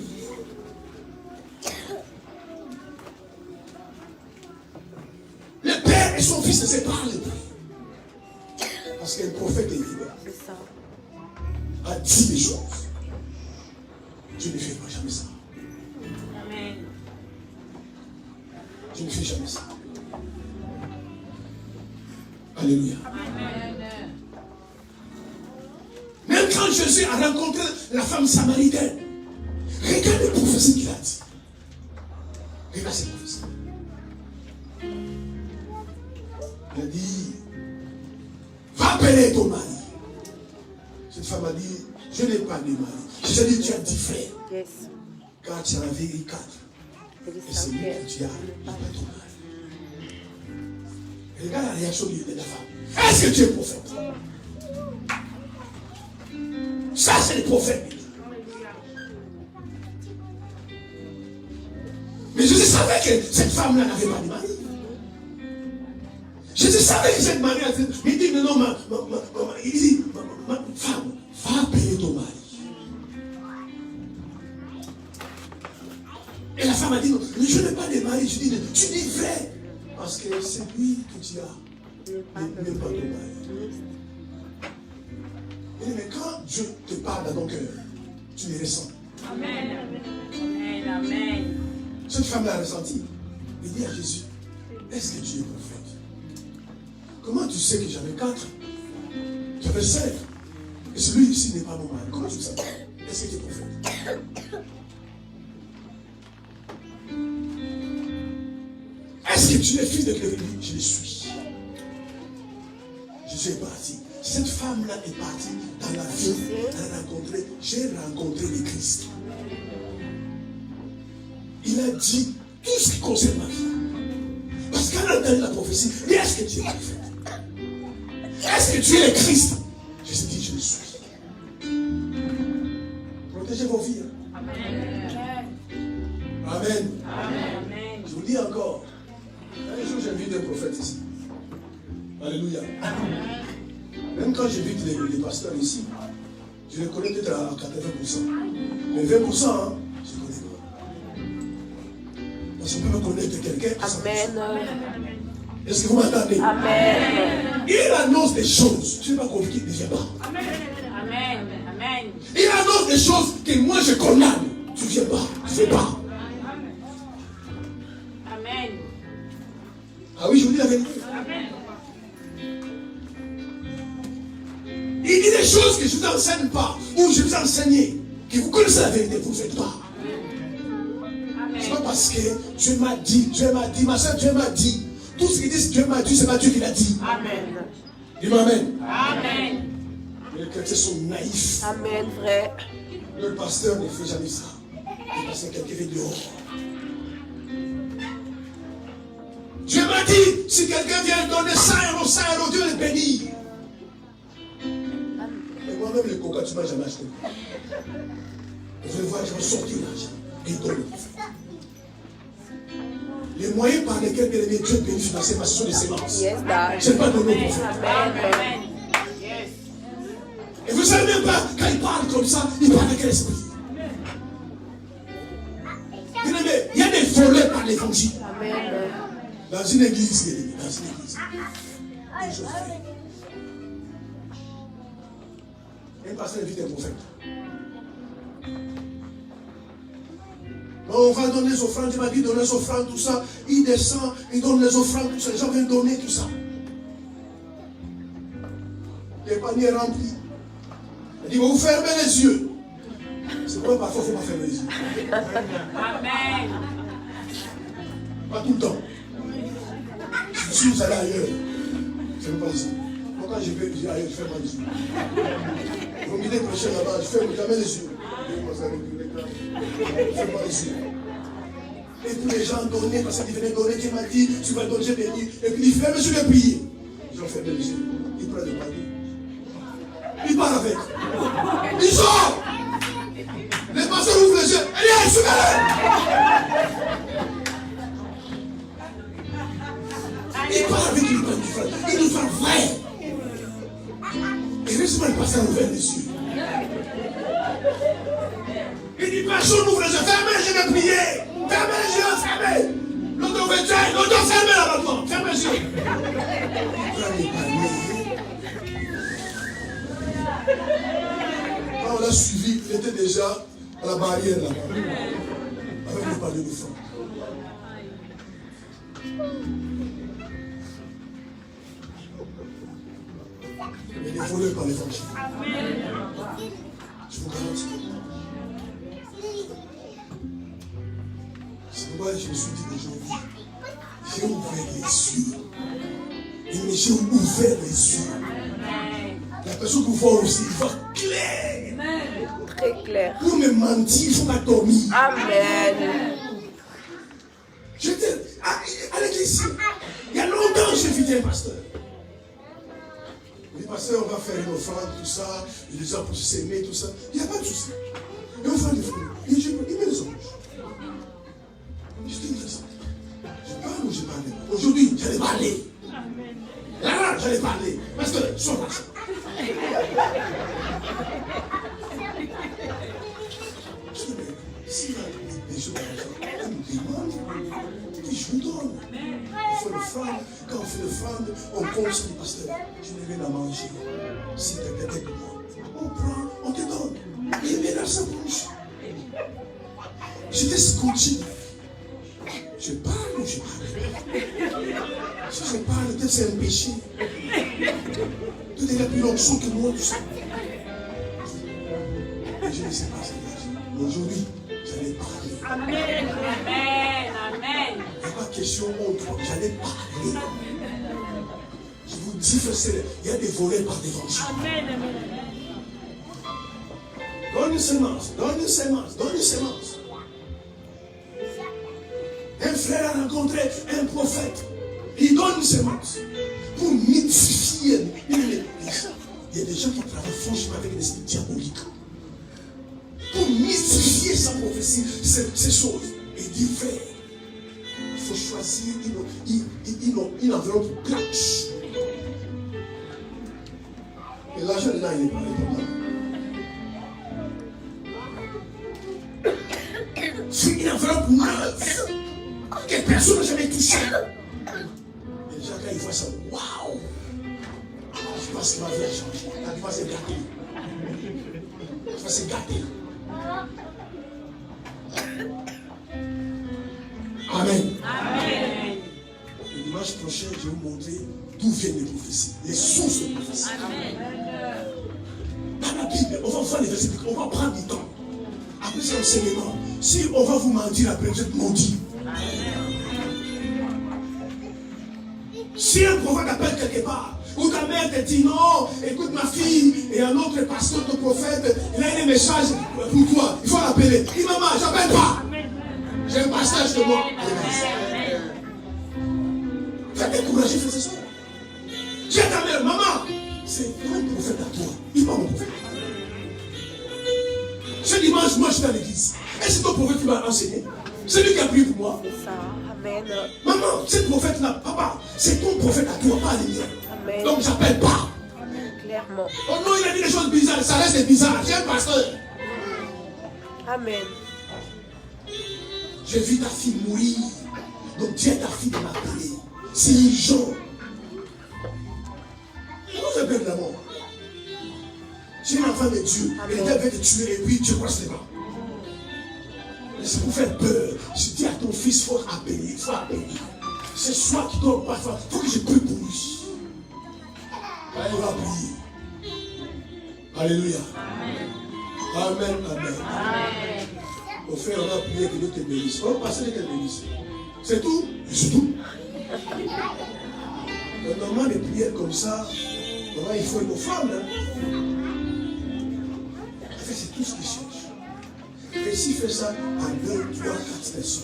Speaker 1: Le père et son fils ne se parlent plus. Parce qu'un prophète est libre.
Speaker 4: C'est ça.
Speaker 1: A dit des choses. Je ne fais pas jamais ça.
Speaker 3: Amen.
Speaker 1: Je ne fais jamais ça. Alléluia. Même quand Jésus a rencontré la femme samaritaine, regarde les prophéties qu'il a dit. Regarde ces prophéties. Il a dit, va appeler ton mari. Cette femme a dit, je n'ai pas de mari. Jésus a dit, tu as 10 frères.
Speaker 4: Yes.
Speaker 1: Car tu en avais 4.
Speaker 4: C'est
Speaker 1: Et c'est lui que tu as, pas ton mari. Regarde la réaction de la femme. Est-ce que tu es prophète? Ça, c'est le prophète. Mais Jésus savait que cette femme-là n'avait pas de mari. Jésus savait que cette mari a dit, il dit, non, il dit, ma femme, va appeler ton mari. Et la femme a dit, non, je n'ai pas de mari. Je dis, tu dis vrai. Parce que c'est lui que tu as. Il n'est pas ton mari. Il dit, mais quand Dieu te parle dans ton cœur, tu les ressens.
Speaker 3: Amen. Amen. Amen.
Speaker 1: Cette femme l'a ressenti. Il dit à Jésus, est-ce que tu es prophète? Comment tu sais que j'avais 4? J'avais 5. Et celui ici n'est pas mon mari. Comment tu sais? Est-ce que tu es prophète? Est-ce que tu es fils de Dieu? Je le suis. Je suis parti. Cette femme-là est partie dans la vie. J'ai rencontré le Christ. Il a dit tout ce qui concerne ma vie. Parce qu'elle a entendu la prophétie. Mais est-ce que tu es prophète? Est-ce que tu es le Christ? Je lui ai dit, je le suis. Protégez vos vies.
Speaker 3: Amen.
Speaker 1: Amen.
Speaker 3: Amen.
Speaker 1: Je vous dis encore. Un jour, j'ai vu des prophètes ici. Alléluia. Même quand j'invite les pasteurs ici, je les connais peut-être à 80%. Mais 20%, je ne connais pas. Parce qu'on peut me connaître quelqu'un.
Speaker 4: Amen.
Speaker 1: Est-ce que vous m'entendez?
Speaker 4: Amen.
Speaker 1: Il annonce des choses. Tu n'es pas convaincu, ne viens pas.
Speaker 3: Amen. Amen.
Speaker 1: Il annonce des choses que moi je condamne. Tu ne viens pas. Tu ne fais pas.
Speaker 3: Amen.
Speaker 1: Ah oui, je vous dis la vérité.
Speaker 3: Amen.
Speaker 1: Il dit des choses que je ne vous enseigne pas. Ou je vous enseigne. Que vous connaissez la vérité, vous ne faites pas. C'est pas parce que Dieu m'a dit, ma soeur, Dieu m'a dit. Tout ce qu'ils disent, Dieu m'a dit, c'est pas Dieu qui l'a dit.
Speaker 3: Amen.
Speaker 1: Dis-moi amen.
Speaker 3: Amen.
Speaker 1: Les chrétiens sont naïfs.
Speaker 4: Amen, vrai.
Speaker 1: Le pasteur ne fait jamais ça. Parce que quelqu'un vient dehors. Dieu m'a dit, si quelqu'un vient donner 100 €, Dieu le bénit. Et moi-même, le coca, tu ne m'as jamais acheté. Je vais voir, je vais sortir l'argent et donner. Les moyens par lesquels Dieu bénit financer ma session de sémence.
Speaker 4: Yes, Dad.
Speaker 1: Je ne vais pas donner au prophète.
Speaker 3: Amen. Yes.
Speaker 1: Et vous ne savez même pas, quand il parle comme ça, il parle de quel esprit? Il y a des voleurs par l'évangile.
Speaker 4: Amen.
Speaker 1: Dans une église, dans une église. Une chose vraie. Un pasteur invite un prophète. On va donner les offrandes, il m'a dit donner les offrandes, tout ça. Il descend, il donne les offrandes, tout ça. Les gens viennent donner tout ça. Le panier rempli. Il dit, vous fermez les yeux. C'est pourquoi parfois il ne faut pas fermer les yeux.
Speaker 3: Amen.
Speaker 1: Pas tout le temps. Si vous allez ailleurs, fermez pas les yeux. Moi quand je vais ailleurs, je ferme pas les yeux. Vous me dites prêcher là-bas, je ferme jamais les yeux. Je ferme pas les yeux. Et puis les gens donnaient, parce qu'ils venaient donner, Dieu m'a dit, tu vas donner, j'ai béni. Et puis ils ferment les yeux et prier. Ils ont fermé les yeux. Ils prennent le panier. Ils parlent avec. Ils sortent. Les pasteurs ouvrent les yeux. Allez, suivez-les. Il parle avec lui quand il fait. Il nous fait vrai. Et récemment, le pasteur ouvre les yeux. Il dit, personne ouvre les yeux. Fermez, je vais prier. Fermez les yeux, fermez. L'autre veut dire, l'autre fermez là maintenant. Fermez les yeux. Il prend les paniers. Quand on l'a suivi, il était déjà à la barrière là-bas. Avec le panier de fond. Il est volé par l'évangile. Je vous garantis. C'est pourquoi je me suis dit aujourd'hui, j'ai ouvert les yeux. Et j'ai ouvert les yeux. La personne que vous voyez aussi, il va clair.
Speaker 4: Très clair.
Speaker 1: Pour me mentir, il ne faut pas dormir.
Speaker 4: Amen.
Speaker 1: J'étais à l'église. Il y a longtemps, j'ai vu un pasteur. Le pasteur, on va faire une offrande, tout ça. Les gens pour s'aimer, tout ça. Il n'y a pas de souci. Et on fait des frères. Il met les anges. Je te dis ça. Je parle ou je parle pas. Aujourd'hui, j'allais parler. Là, j'allais parler. Parce que, sois là. S'il y a des choses comme ça, on nous demande, puis je vous donne. On fait l'offrande. Quand on fait l'offrande, on compte le pasteur. Tu n'as rien à manger. Si tu as quelqu'un de moi, on prend, on te donne. Et il met dans sa bouche. J'étais scotché. Je parle ou je parle? Si je parle, peut-être c'est un péché. Tout est là plus l'onction que moi, tout ça. Et je ne sais pas ce qu'il a dit. Mais aujourd'hui, j'allais parler.
Speaker 3: Amen. Amen. Amen.
Speaker 1: Il n'y a pas de question entre j'allais parler. Je vous dis, frère, il y a des volets par l'évangile.
Speaker 3: Amen.
Speaker 1: Donne une sémence, donne une sémence, donne une sémence. Un frère a rencontré un prophète. Il donne une sémence pour mythifier l'église. Il y a des gens qui travaillent franchement avec des esprits diaboliques. Pour mystifier sa prophétie, ces choses. Et dit, frère, il faut choisir une enveloppe blanche. Et l'argent là, il est pas là. C'est une enveloppe neuve que personne n'a jamais touché. Et les gens, quand ils voient ça, waouh! Je pense que ma vie a changé. La vie va se gâter. La vie va se gâter. Amen.
Speaker 3: Amen.
Speaker 1: Le dimanche prochain, je vais vous montrer d'où viennent les prophéties, les sources de prophéties. Dans la Bible, on va voir les versets, on va prendre du temps. Après cet enseignement, si on va vous mentir après, vous êtes maudits. Si un prophète appelle quelque part, ou ta mère te dit non, écoute ma fille, et un autre pasteur de prophète, il a un message pour toi, il faut l'appeler. Dis maman, j'appelle pas. J'ai un pasteur chez moi. Faites décourager, frères et sœurs. J'ai ta mère, maman, c'est un prophète à toi, il n'est pas mon prophète. Ce dimanche, moi je suis à l'église. Et c'est ton prophète qui m'a enseigné. C'est lui qui a prié pour moi.
Speaker 4: C'est ça. Amen.
Speaker 1: Maman, ce prophète-là, papa, c'est ton prophète à toi, pas les miens.
Speaker 4: Amen.
Speaker 1: Donc j'appelle pas.
Speaker 4: Clairement.
Speaker 1: Oh non, il a dit des choses bizarres, ça reste bizarre. J'ai un pasteur.
Speaker 4: Amen.
Speaker 1: J'ai vu ta fille mourir. Donc Dieu t'a fini de m'appeler. C'est une chose. Vous avez peur de la mort. Tu es un enfant de Dieu. Et Dieu veut te tuer et puis tu croises les bras. C'est pour faire peur. Je dis à ton fils, il faut appeler. Il faut appeler. C'est soit qui dort pas. Il faut que je prie pour lui. Allez, on va prier. Alléluia. Amen. Amen. Au frère, on a prié que Dieu te bénisse. On va passer que Dieu te bénisse. C'est tout. Et c'est tout. Normalement, les prières comme ça, il faut une offrande. En fait, c'est tout ce qu'il cherche. Et s'il fait ça à 2, 3, 4 personnes,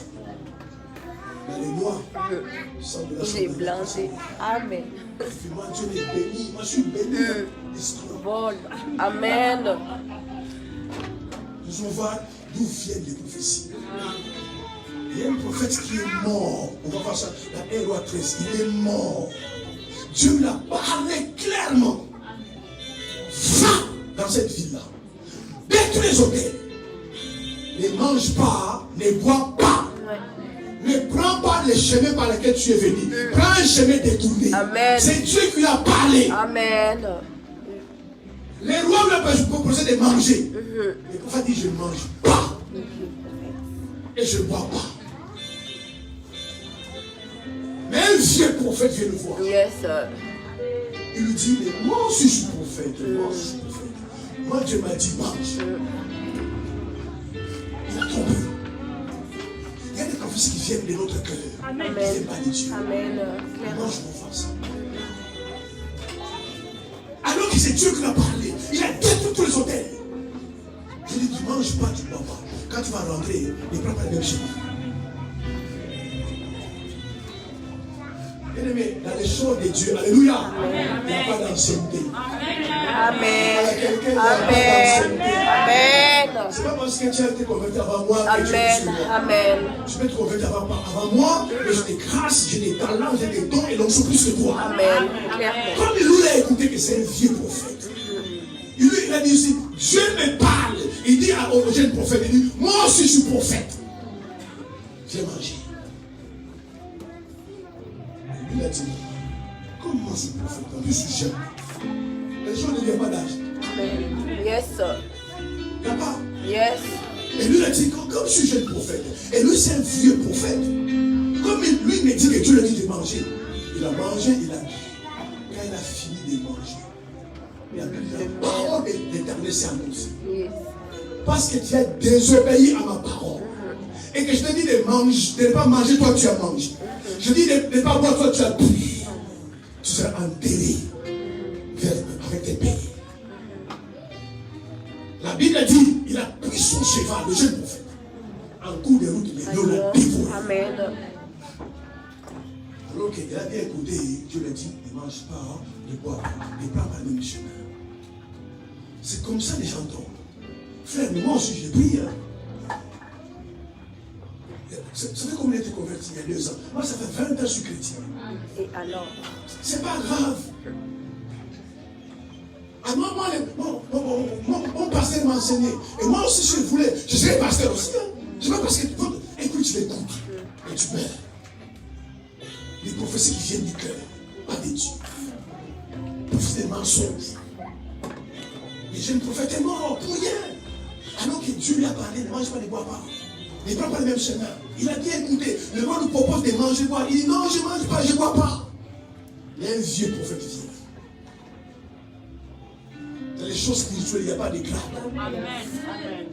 Speaker 1: dans les mois,
Speaker 4: il est blanchi. Amen.
Speaker 1: Moi, Dieu est béni. Moi, je suis béni.
Speaker 4: Bon. Amen.
Speaker 1: Nous allons voir d'où viennent les prophéties. Il y a un prophète qui est mort. On va voir ça dans 1 Roi 13. Il est mort. Dieu l'a parlé clairement. Va dans cette ville-là. Détruis les hôtels. Ne mange pas, ne bois pas. Ne prends pas les chemins par lesquels tu es venu. Prends un chemin détourné.
Speaker 4: Amen.
Speaker 1: C'est Dieu qui lui a parlé.
Speaker 4: Amen.
Speaker 1: Les rois lui ont proposé de manger. Le prophète dit, je ne mange pas. Et je ne bois pas. Mais un vieux prophète vient le voir.
Speaker 4: Yes.
Speaker 1: Il lui dit, mais moi aussi je suis prophète. Moi aussi je suis prophète. Moi Dieu m'a dit, mange. Il a trompé. Il y a des prophéties qui viennent de notre cœur.
Speaker 3: Amen.
Speaker 1: Qui viennent pas de Dieu.
Speaker 4: Amen.
Speaker 1: Mange mon face. Alors que c'est Dieu qui l'a parlé. Il a détruit tous les hôtels. Je dis, tu ne manges pas, tu ne bois pas. Quand tu vas rentrer, ne prends pas le même chemin. Bien aimé, dans les choses de Dieu, alléluia, il n'y a pas d'ancienneté.
Speaker 4: Amen.
Speaker 1: Quelqu'un
Speaker 4: Amen. Amen.
Speaker 1: C'est pas parce que tu as été converti avant moi que tu es
Speaker 4: Amen. Amen.
Speaker 1: Je peux te convertir avant moi, mais j'ai des grâces, j'ai des talents, j'ai des dons et l'onction plus que toi.
Speaker 4: Amen. Clairement.
Speaker 1: Comme il a écouté que c'est un vieux prophète, il a dit aussi, Dieu me parle. Il dit au jeune prophète, il dit, moi aussi je suis prophète. Viens manger. Il a dit, comme moi je suis prophète, quand je suis jeune, les gens ne viennent pas d'âge.
Speaker 4: Amen. Yes.
Speaker 1: Il n'y a pas.
Speaker 4: Yes.
Speaker 1: Et lui il a dit, comme je suis jeune prophète, et lui c'est un vieux prophète, comme lui me dit que Dieu lui a dit de manger, il a mangé, il a dit. Quand il a fini de manger, il a dit, la parole de l'Éternel s'est annoncée.
Speaker 4: Yes.
Speaker 1: Parce que tu as désobéi à ma parole. Et que je te dis de ne pas manger, toi tu as mangé. Je dis de ne pas boire, toi tu as bu. Tu seras enterré avec tes pays. La Bible dit, il a pris son cheval, le jeune prophète. En cours de route, il l'a dévoré.
Speaker 4: Amen.
Speaker 1: Alors qu'il a bien écouté, Dieu lui a dit, ne mange pas, ne bois pas, ne prends pas le même chemin. C'est comme ça les gens tombent. Frère, moi aussi j'ai pris. Ça fait combien tu es converti il y a 2 ans? Moi ça fait 20 ans que je suis chrétien.
Speaker 4: Et alors?
Speaker 1: C'est pas grave. Ah, mon pasteur m'a enseigné. Et moi aussi je voulais. Je serais pasteur aussi. Je veux parce que écoute, tu l'écoutes. Et tu meurs. Les prophéties qui viennent du cœur, pas des dieux. Prophéties des mensonges. Le jeune prophète est mort pour rien. Alors que Dieu lui a parlé, ne mange pas, ne bois pas. Ne prends pas le même chemin. Il a bien écouté. Le roi nous propose de manger, boire. Il dit non, je ne mange pas, je ne bois pas. Il y a un vieux prophète qui vient. Dans les choses spirituelles, il n'y a pas de grade.
Speaker 3: Amen.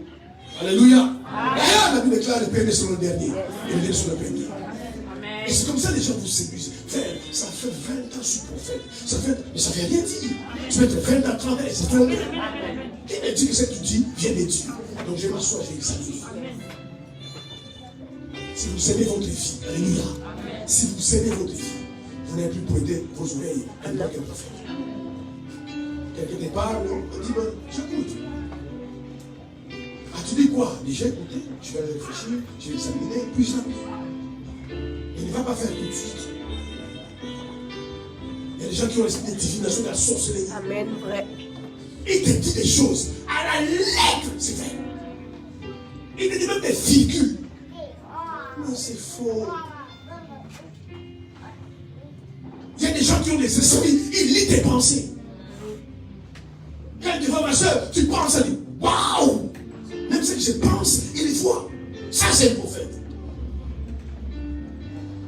Speaker 1: Alléluia. D'ailleurs, la Bible déclare le premier sur le dernier. Et le dernier sur le premier.
Speaker 3: Amen.
Speaker 1: Et c'est comme ça que les gens vous séduisent. Frère, ça fait 20 ans que je suis prophète. Mais ça ne fait rien dire. Tu peux être 20 ans, 30 ans, et c'est trop bien. Qui me dit que ce que tu dis vient de Dieu? Donc je m'assois, je vais examiner. Si vous aimez votre vie, alléluia. Si vous aimez votre vie, vous n'avez plus prêté vos oreilles à n'importe quel prophète. Quelqu'un te parle, on dit, j'écoute. Ah, tu dis quoi? Déjà écouté, je vais réfléchir, je vais examiner, puis j'appuie. Il ne va pas faire tout de suite. Il y a des gens qui ont l'esprit de divination, de la sorcellerie.
Speaker 4: Amen, vrai.
Speaker 1: Il te dit des choses à la lettre, c'est vrai. Il te dit même des figures. Non, c'est faux. qui ont des esprits, ils lisent tes pensées. Quand tu vois ma soeur, tu penses à lui. Waouh! Même ce que je pense, il les voit. Ça, c'est le prophète.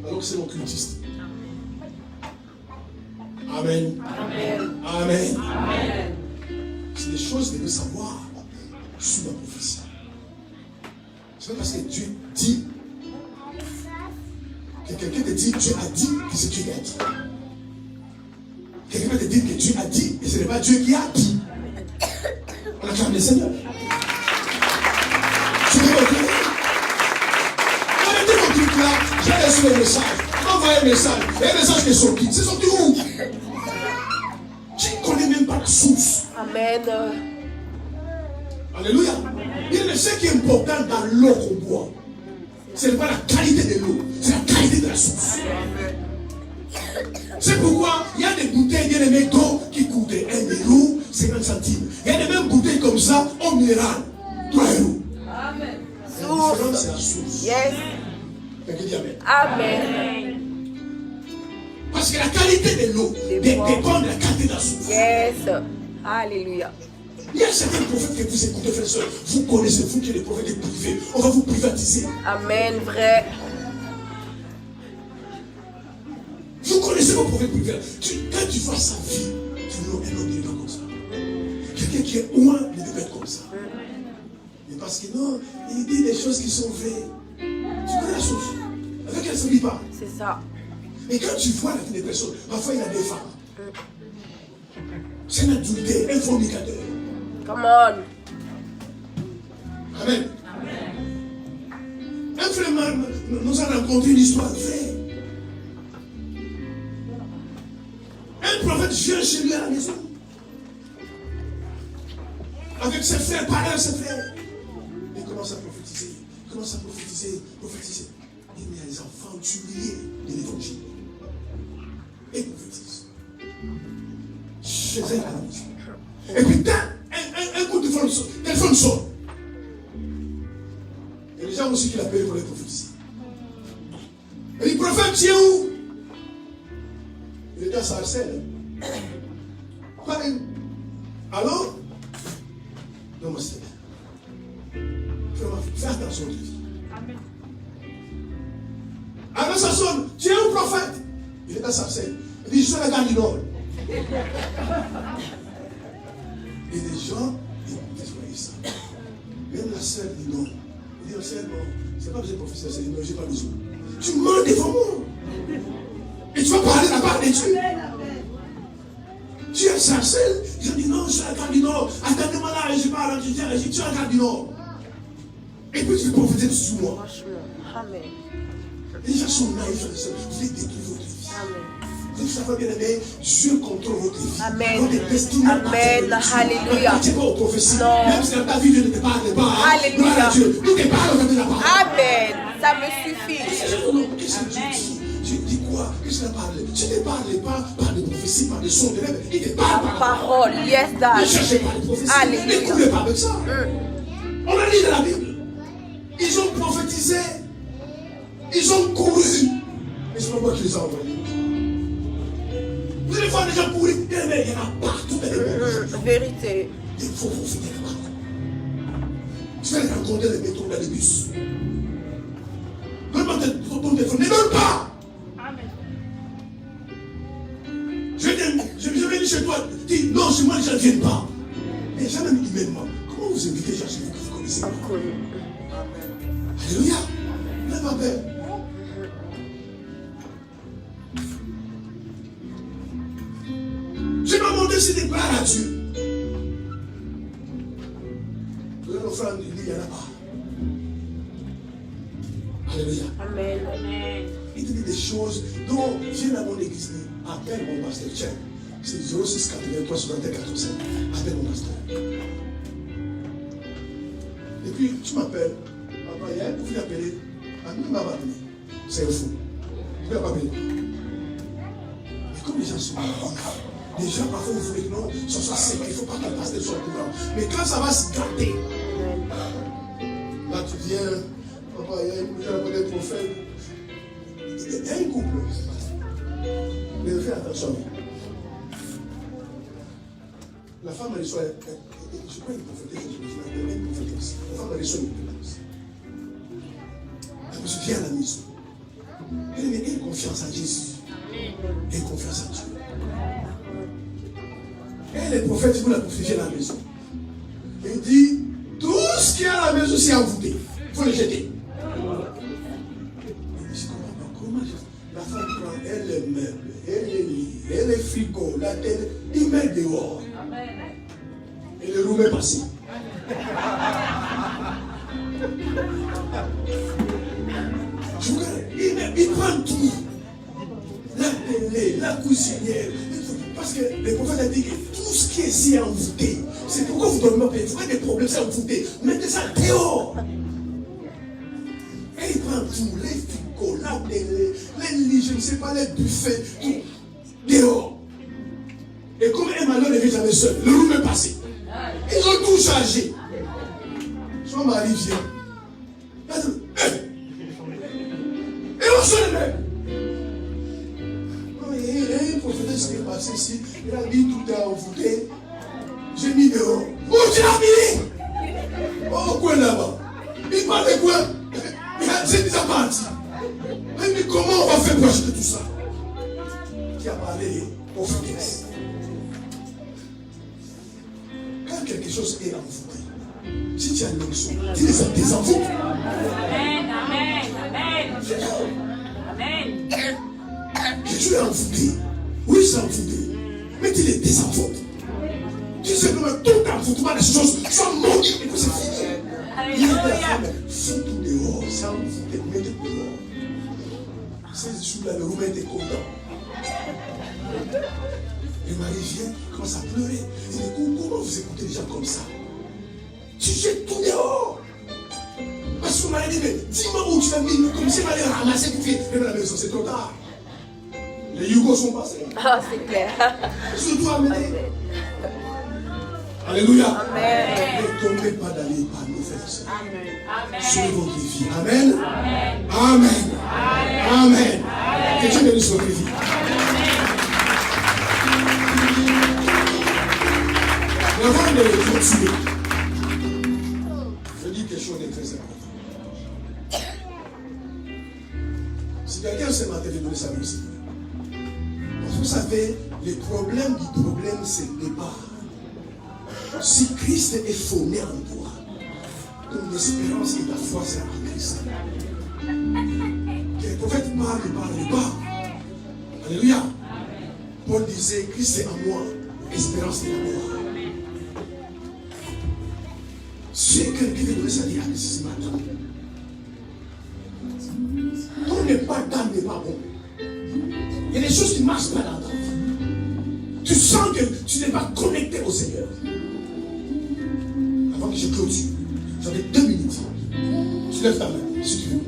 Speaker 1: Alors que c'est mon cultiste. Amen.
Speaker 4: Amen.
Speaker 1: Amen.
Speaker 3: Amen.
Speaker 1: C'est des choses que je veux savoir sous la prophétie. C'est pas parce que Dieu dit que quelqu'un te dit Dieu a dit que c'est Dieu qui a dit. Quelqu'un te dit que Dieu a dit et ce n'est pas Dieu qui a dit. On acclame le Seigneur. Tu veux m'entendre? Arrêtez vos trucs là. J'ai reçu le message. Envoyez un message. Et un message qui est sorti. C'est sorti où? Tu ne connais même pas la source.
Speaker 4: Amen.
Speaker 1: Alléluia. Il y a ce qui est important dans l'eau qu'on boit. Ce n'est pas la qualité de l'eau, c'est la qualité de la source. C'est pourquoi il y a des bouteilles, il y a des métaux qui coûtent 1 euro, 50 centimes. Il y a des mêmes bouteilles comme ça, en minéral, 3 euros.
Speaker 4: Amen.
Speaker 1: La différence, c'est la source.
Speaker 4: Yes.
Speaker 1: Quelqu'un dit Amen.
Speaker 4: Amen.
Speaker 1: Parce que la qualité de l'eau dépend de la qualité de la source.
Speaker 4: Yes. Alléluia.
Speaker 1: Il y a certains prophètes que vous écoutez, frères et sœurs. Vous connaissez, vous qui êtes des prophètes privés. On va vous privatiser.
Speaker 4: Amen. Vrai.
Speaker 1: Vous connaissez vos prophètes privés. Quand tu vois sa vie, tu dis non, un homme n'est pas comme ça. Quelqu'un qui est loin ne peut pas être comme ça. Mais parce que non, il dit des choses qui sont vraies. Tu connais la chose. Avec elle ne se lit pas.
Speaker 4: C'est ça.
Speaker 1: Et quand tu vois la vie des personnes, parfois il y a des femmes. C'est un adultère, un fornicateur.
Speaker 4: Come on.
Speaker 1: Amen. Un frère nous a raconté une histoire vraie. Un prophète vient chez lui à la maison. Avec ses frères, parrains, ses frères. Il commence à prophétiser. Il commence à prophétiser, prophétiser. Il met les enfants tués de l'évangile. Et il prophétise. Chez elle à la maison. Et puis, un coup de téléphone sonne. Il y a des gens aussi qui l'appellent pour les prophétiser. Et le prophète, tu es où? Il était à Sarcelles. Alors, non, moi c'est bien. Fais attention de lui. Alors ça sonne. Tu es où, prophète? Il est à Sarcelles. Il dit, je suis à la gare du Nord. Et les gens, ils voyaient ça. Même la sœur dit non. Il dit, sœur, non, c'est pas besoin de professeur, c'est non, j'ai pas besoin. Tu mens devant moi. Et tu vas parler la part de Dieu. Tu es Sarcelles. Ils ont dit non, je suis à la gare du Nord. Attendez-moi là, je parle, je suis à la gare du Nord. Et puis tu veux prophétiser sur moi.
Speaker 4: Amen.
Speaker 1: Les gens sont naïfs, vous voulez détruire votre vie.
Speaker 4: Amen.
Speaker 1: Vous savez bien aimé, Dieu contrôle votre vie.
Speaker 4: Amen.
Speaker 1: Votre destinée.
Speaker 4: Amen. Alléluia.
Speaker 1: Ne pas aux prophéties.
Speaker 4: Non.
Speaker 1: Même si dans ta vie, Dieu ne te parle pas.
Speaker 4: Alléluia.
Speaker 1: Dieu. Nous te parlons de la parole.
Speaker 4: Amen. Ça me suffit.
Speaker 1: Qu'est-ce que Dieu dit? Tu dis quoi? Qu'est-ce qu'il a parlé? Tu ne parles pas par des prophéties, par des sons de rêve. Il te parle par la parole.
Speaker 4: Parole. Yes,
Speaker 1: Ne
Speaker 4: dad.
Speaker 1: cherchez pas les prophéties.
Speaker 4: Alléluia.
Speaker 1: Ne coulez pas avec ça. On a lu dans la Bible. Ils ont prophétisé. Ils ont couru. Mais c'est pas moi qui les ai envoyés. Vous allez voir des gens courir. Il y en a partout dans les mondes.
Speaker 4: Vérité.
Speaker 1: Il faut profiter là-bas. Tu vas les rencontrer les métros dans les bus. Donne-moi ton téléphone. Ne donne pas.
Speaker 3: Amen.
Speaker 1: Je vais venir chez toi. Dis non, chez moi les gens ne viennent pas. Mais jamais humainement. Comment vous invitez les gens chez vous que vous connaissez pas? Alléluia. N'aie pas peur. Je vais monter sur des plats à Dieu. Nos frères, il n'y en a pas. Alléluia.
Speaker 4: Amen.
Speaker 3: Amen.
Speaker 1: Il te dit des choses. Donc, viens à mon église. Appelle mon pasteur. Tiens, c'est 06 83 61 45. Appelle mon pasteur. Et puis, tu m'appelles. Papa, il y a un profil appelé. Il m'a appelé. C'est un fou. Il m'a pas appelé. Mais comme les gens sont naïfs, les gens parfois vous voulez que non, ça soit sec, il ne faut pas que le pasteur soit au courant. Mais quand ça va se gâter, là tu viens, papa, il y a un prophète. Il y a un couple. Mais fais attention. La femme reçoit, je crois une prophétesse, la femme reçoit une prophétesse. Elle se vient à la maison. Elle a confiance en Jésus. Elle a confiance en Dieu. Et les prophètes vont la prophétiser à la maison. Il dit, tout ce qui est à la maison, c'est envoûté. Il faut le jeter. Il dit, comment la femme prend, elle les meubles, elle les lits, elle les frigos, la télé, il met dehors. Et le roux est passé. Il prend tout. La télé, la cuisinière. Parce que le prophète a dit que tout ce qui est ici est envoûté. C'est pourquoi vous ne dormez pas. Vous avez des problèmes, c'est envoûté. Mettez ça dehors. Et il prend tout. Les frigos, la télé, les lits, je ne sais pas, les buffets, tout. Dehors. Et comme un malheur ne vit jamais seul, le roux est passé. Ils ont tout chargé. Son mari vient. Et on se lève. Il y a un prophétesse qui est passé ici. Il a dit tout est envoûté. J'ai mis dehors. Où tu l'as mis? Oh, quoi là-bas? Il parle de quoi? C'est déjà parti. Mais comment on va faire pour acheter tout ça? Qui a parlé prophétesse? Quand quelque chose est envoûté, si tu as une leçon, tu les as désenvoûtés.
Speaker 3: Amen, amen, amen. Amen.
Speaker 1: Quelque chose est envoûté. Oui, c'est envoûté. Mais tu les désenvoûtes. Tu sais comment tout envoûtement des choses sont maudites et que c'est fini. Il y a des femmes, font tout dehors, c'est envoûté, mettez dehors. Ces jours-là, le Roumain était content. Le mari vient, commence à pleurer. Il dit, comment vous écoutez les gens comme ça? Tu jettes tout dehors. Parce qu'on m'a dit, mais dis-moi où tu l'as mis, comme si on allait ramasser tout de suite. Même à la maison, c'est trop tard. Les Yougos sont passés.
Speaker 4: Ah, c'est clair.
Speaker 1: Surtout à mener. Alléluia.
Speaker 4: Amen.
Speaker 1: Ne tombez pas dans les panneaux, frères et sœurs.
Speaker 3: Amen.
Speaker 1: Sauvez votre vie. Amen. Amen. Amen. Que Dieu bénisse votre vie. Avant de continuer, je dis quelque chose de très important. Si quelqu'un ce matin veut donner sa vie aussi, parce que vous savez, le problème du problème, c'est le départ. Si Christ est fondé en toi, ton espérance et ta foi c'est en Christ. Que le prophète parle pas. Alléluia. Paul disait, Christ est en moi, espérance est en moi. Si quelqu'un veut donner sa vie à Christ ce matin, ton d'âme n'est pas bon. Il y a des choses qui ne marchent pas dans ta vie. Tu sens que tu n'es pas connecté au Seigneur. Avant que je clôture, j'avais 2 minutes. Tu lèves ta main si tu veux.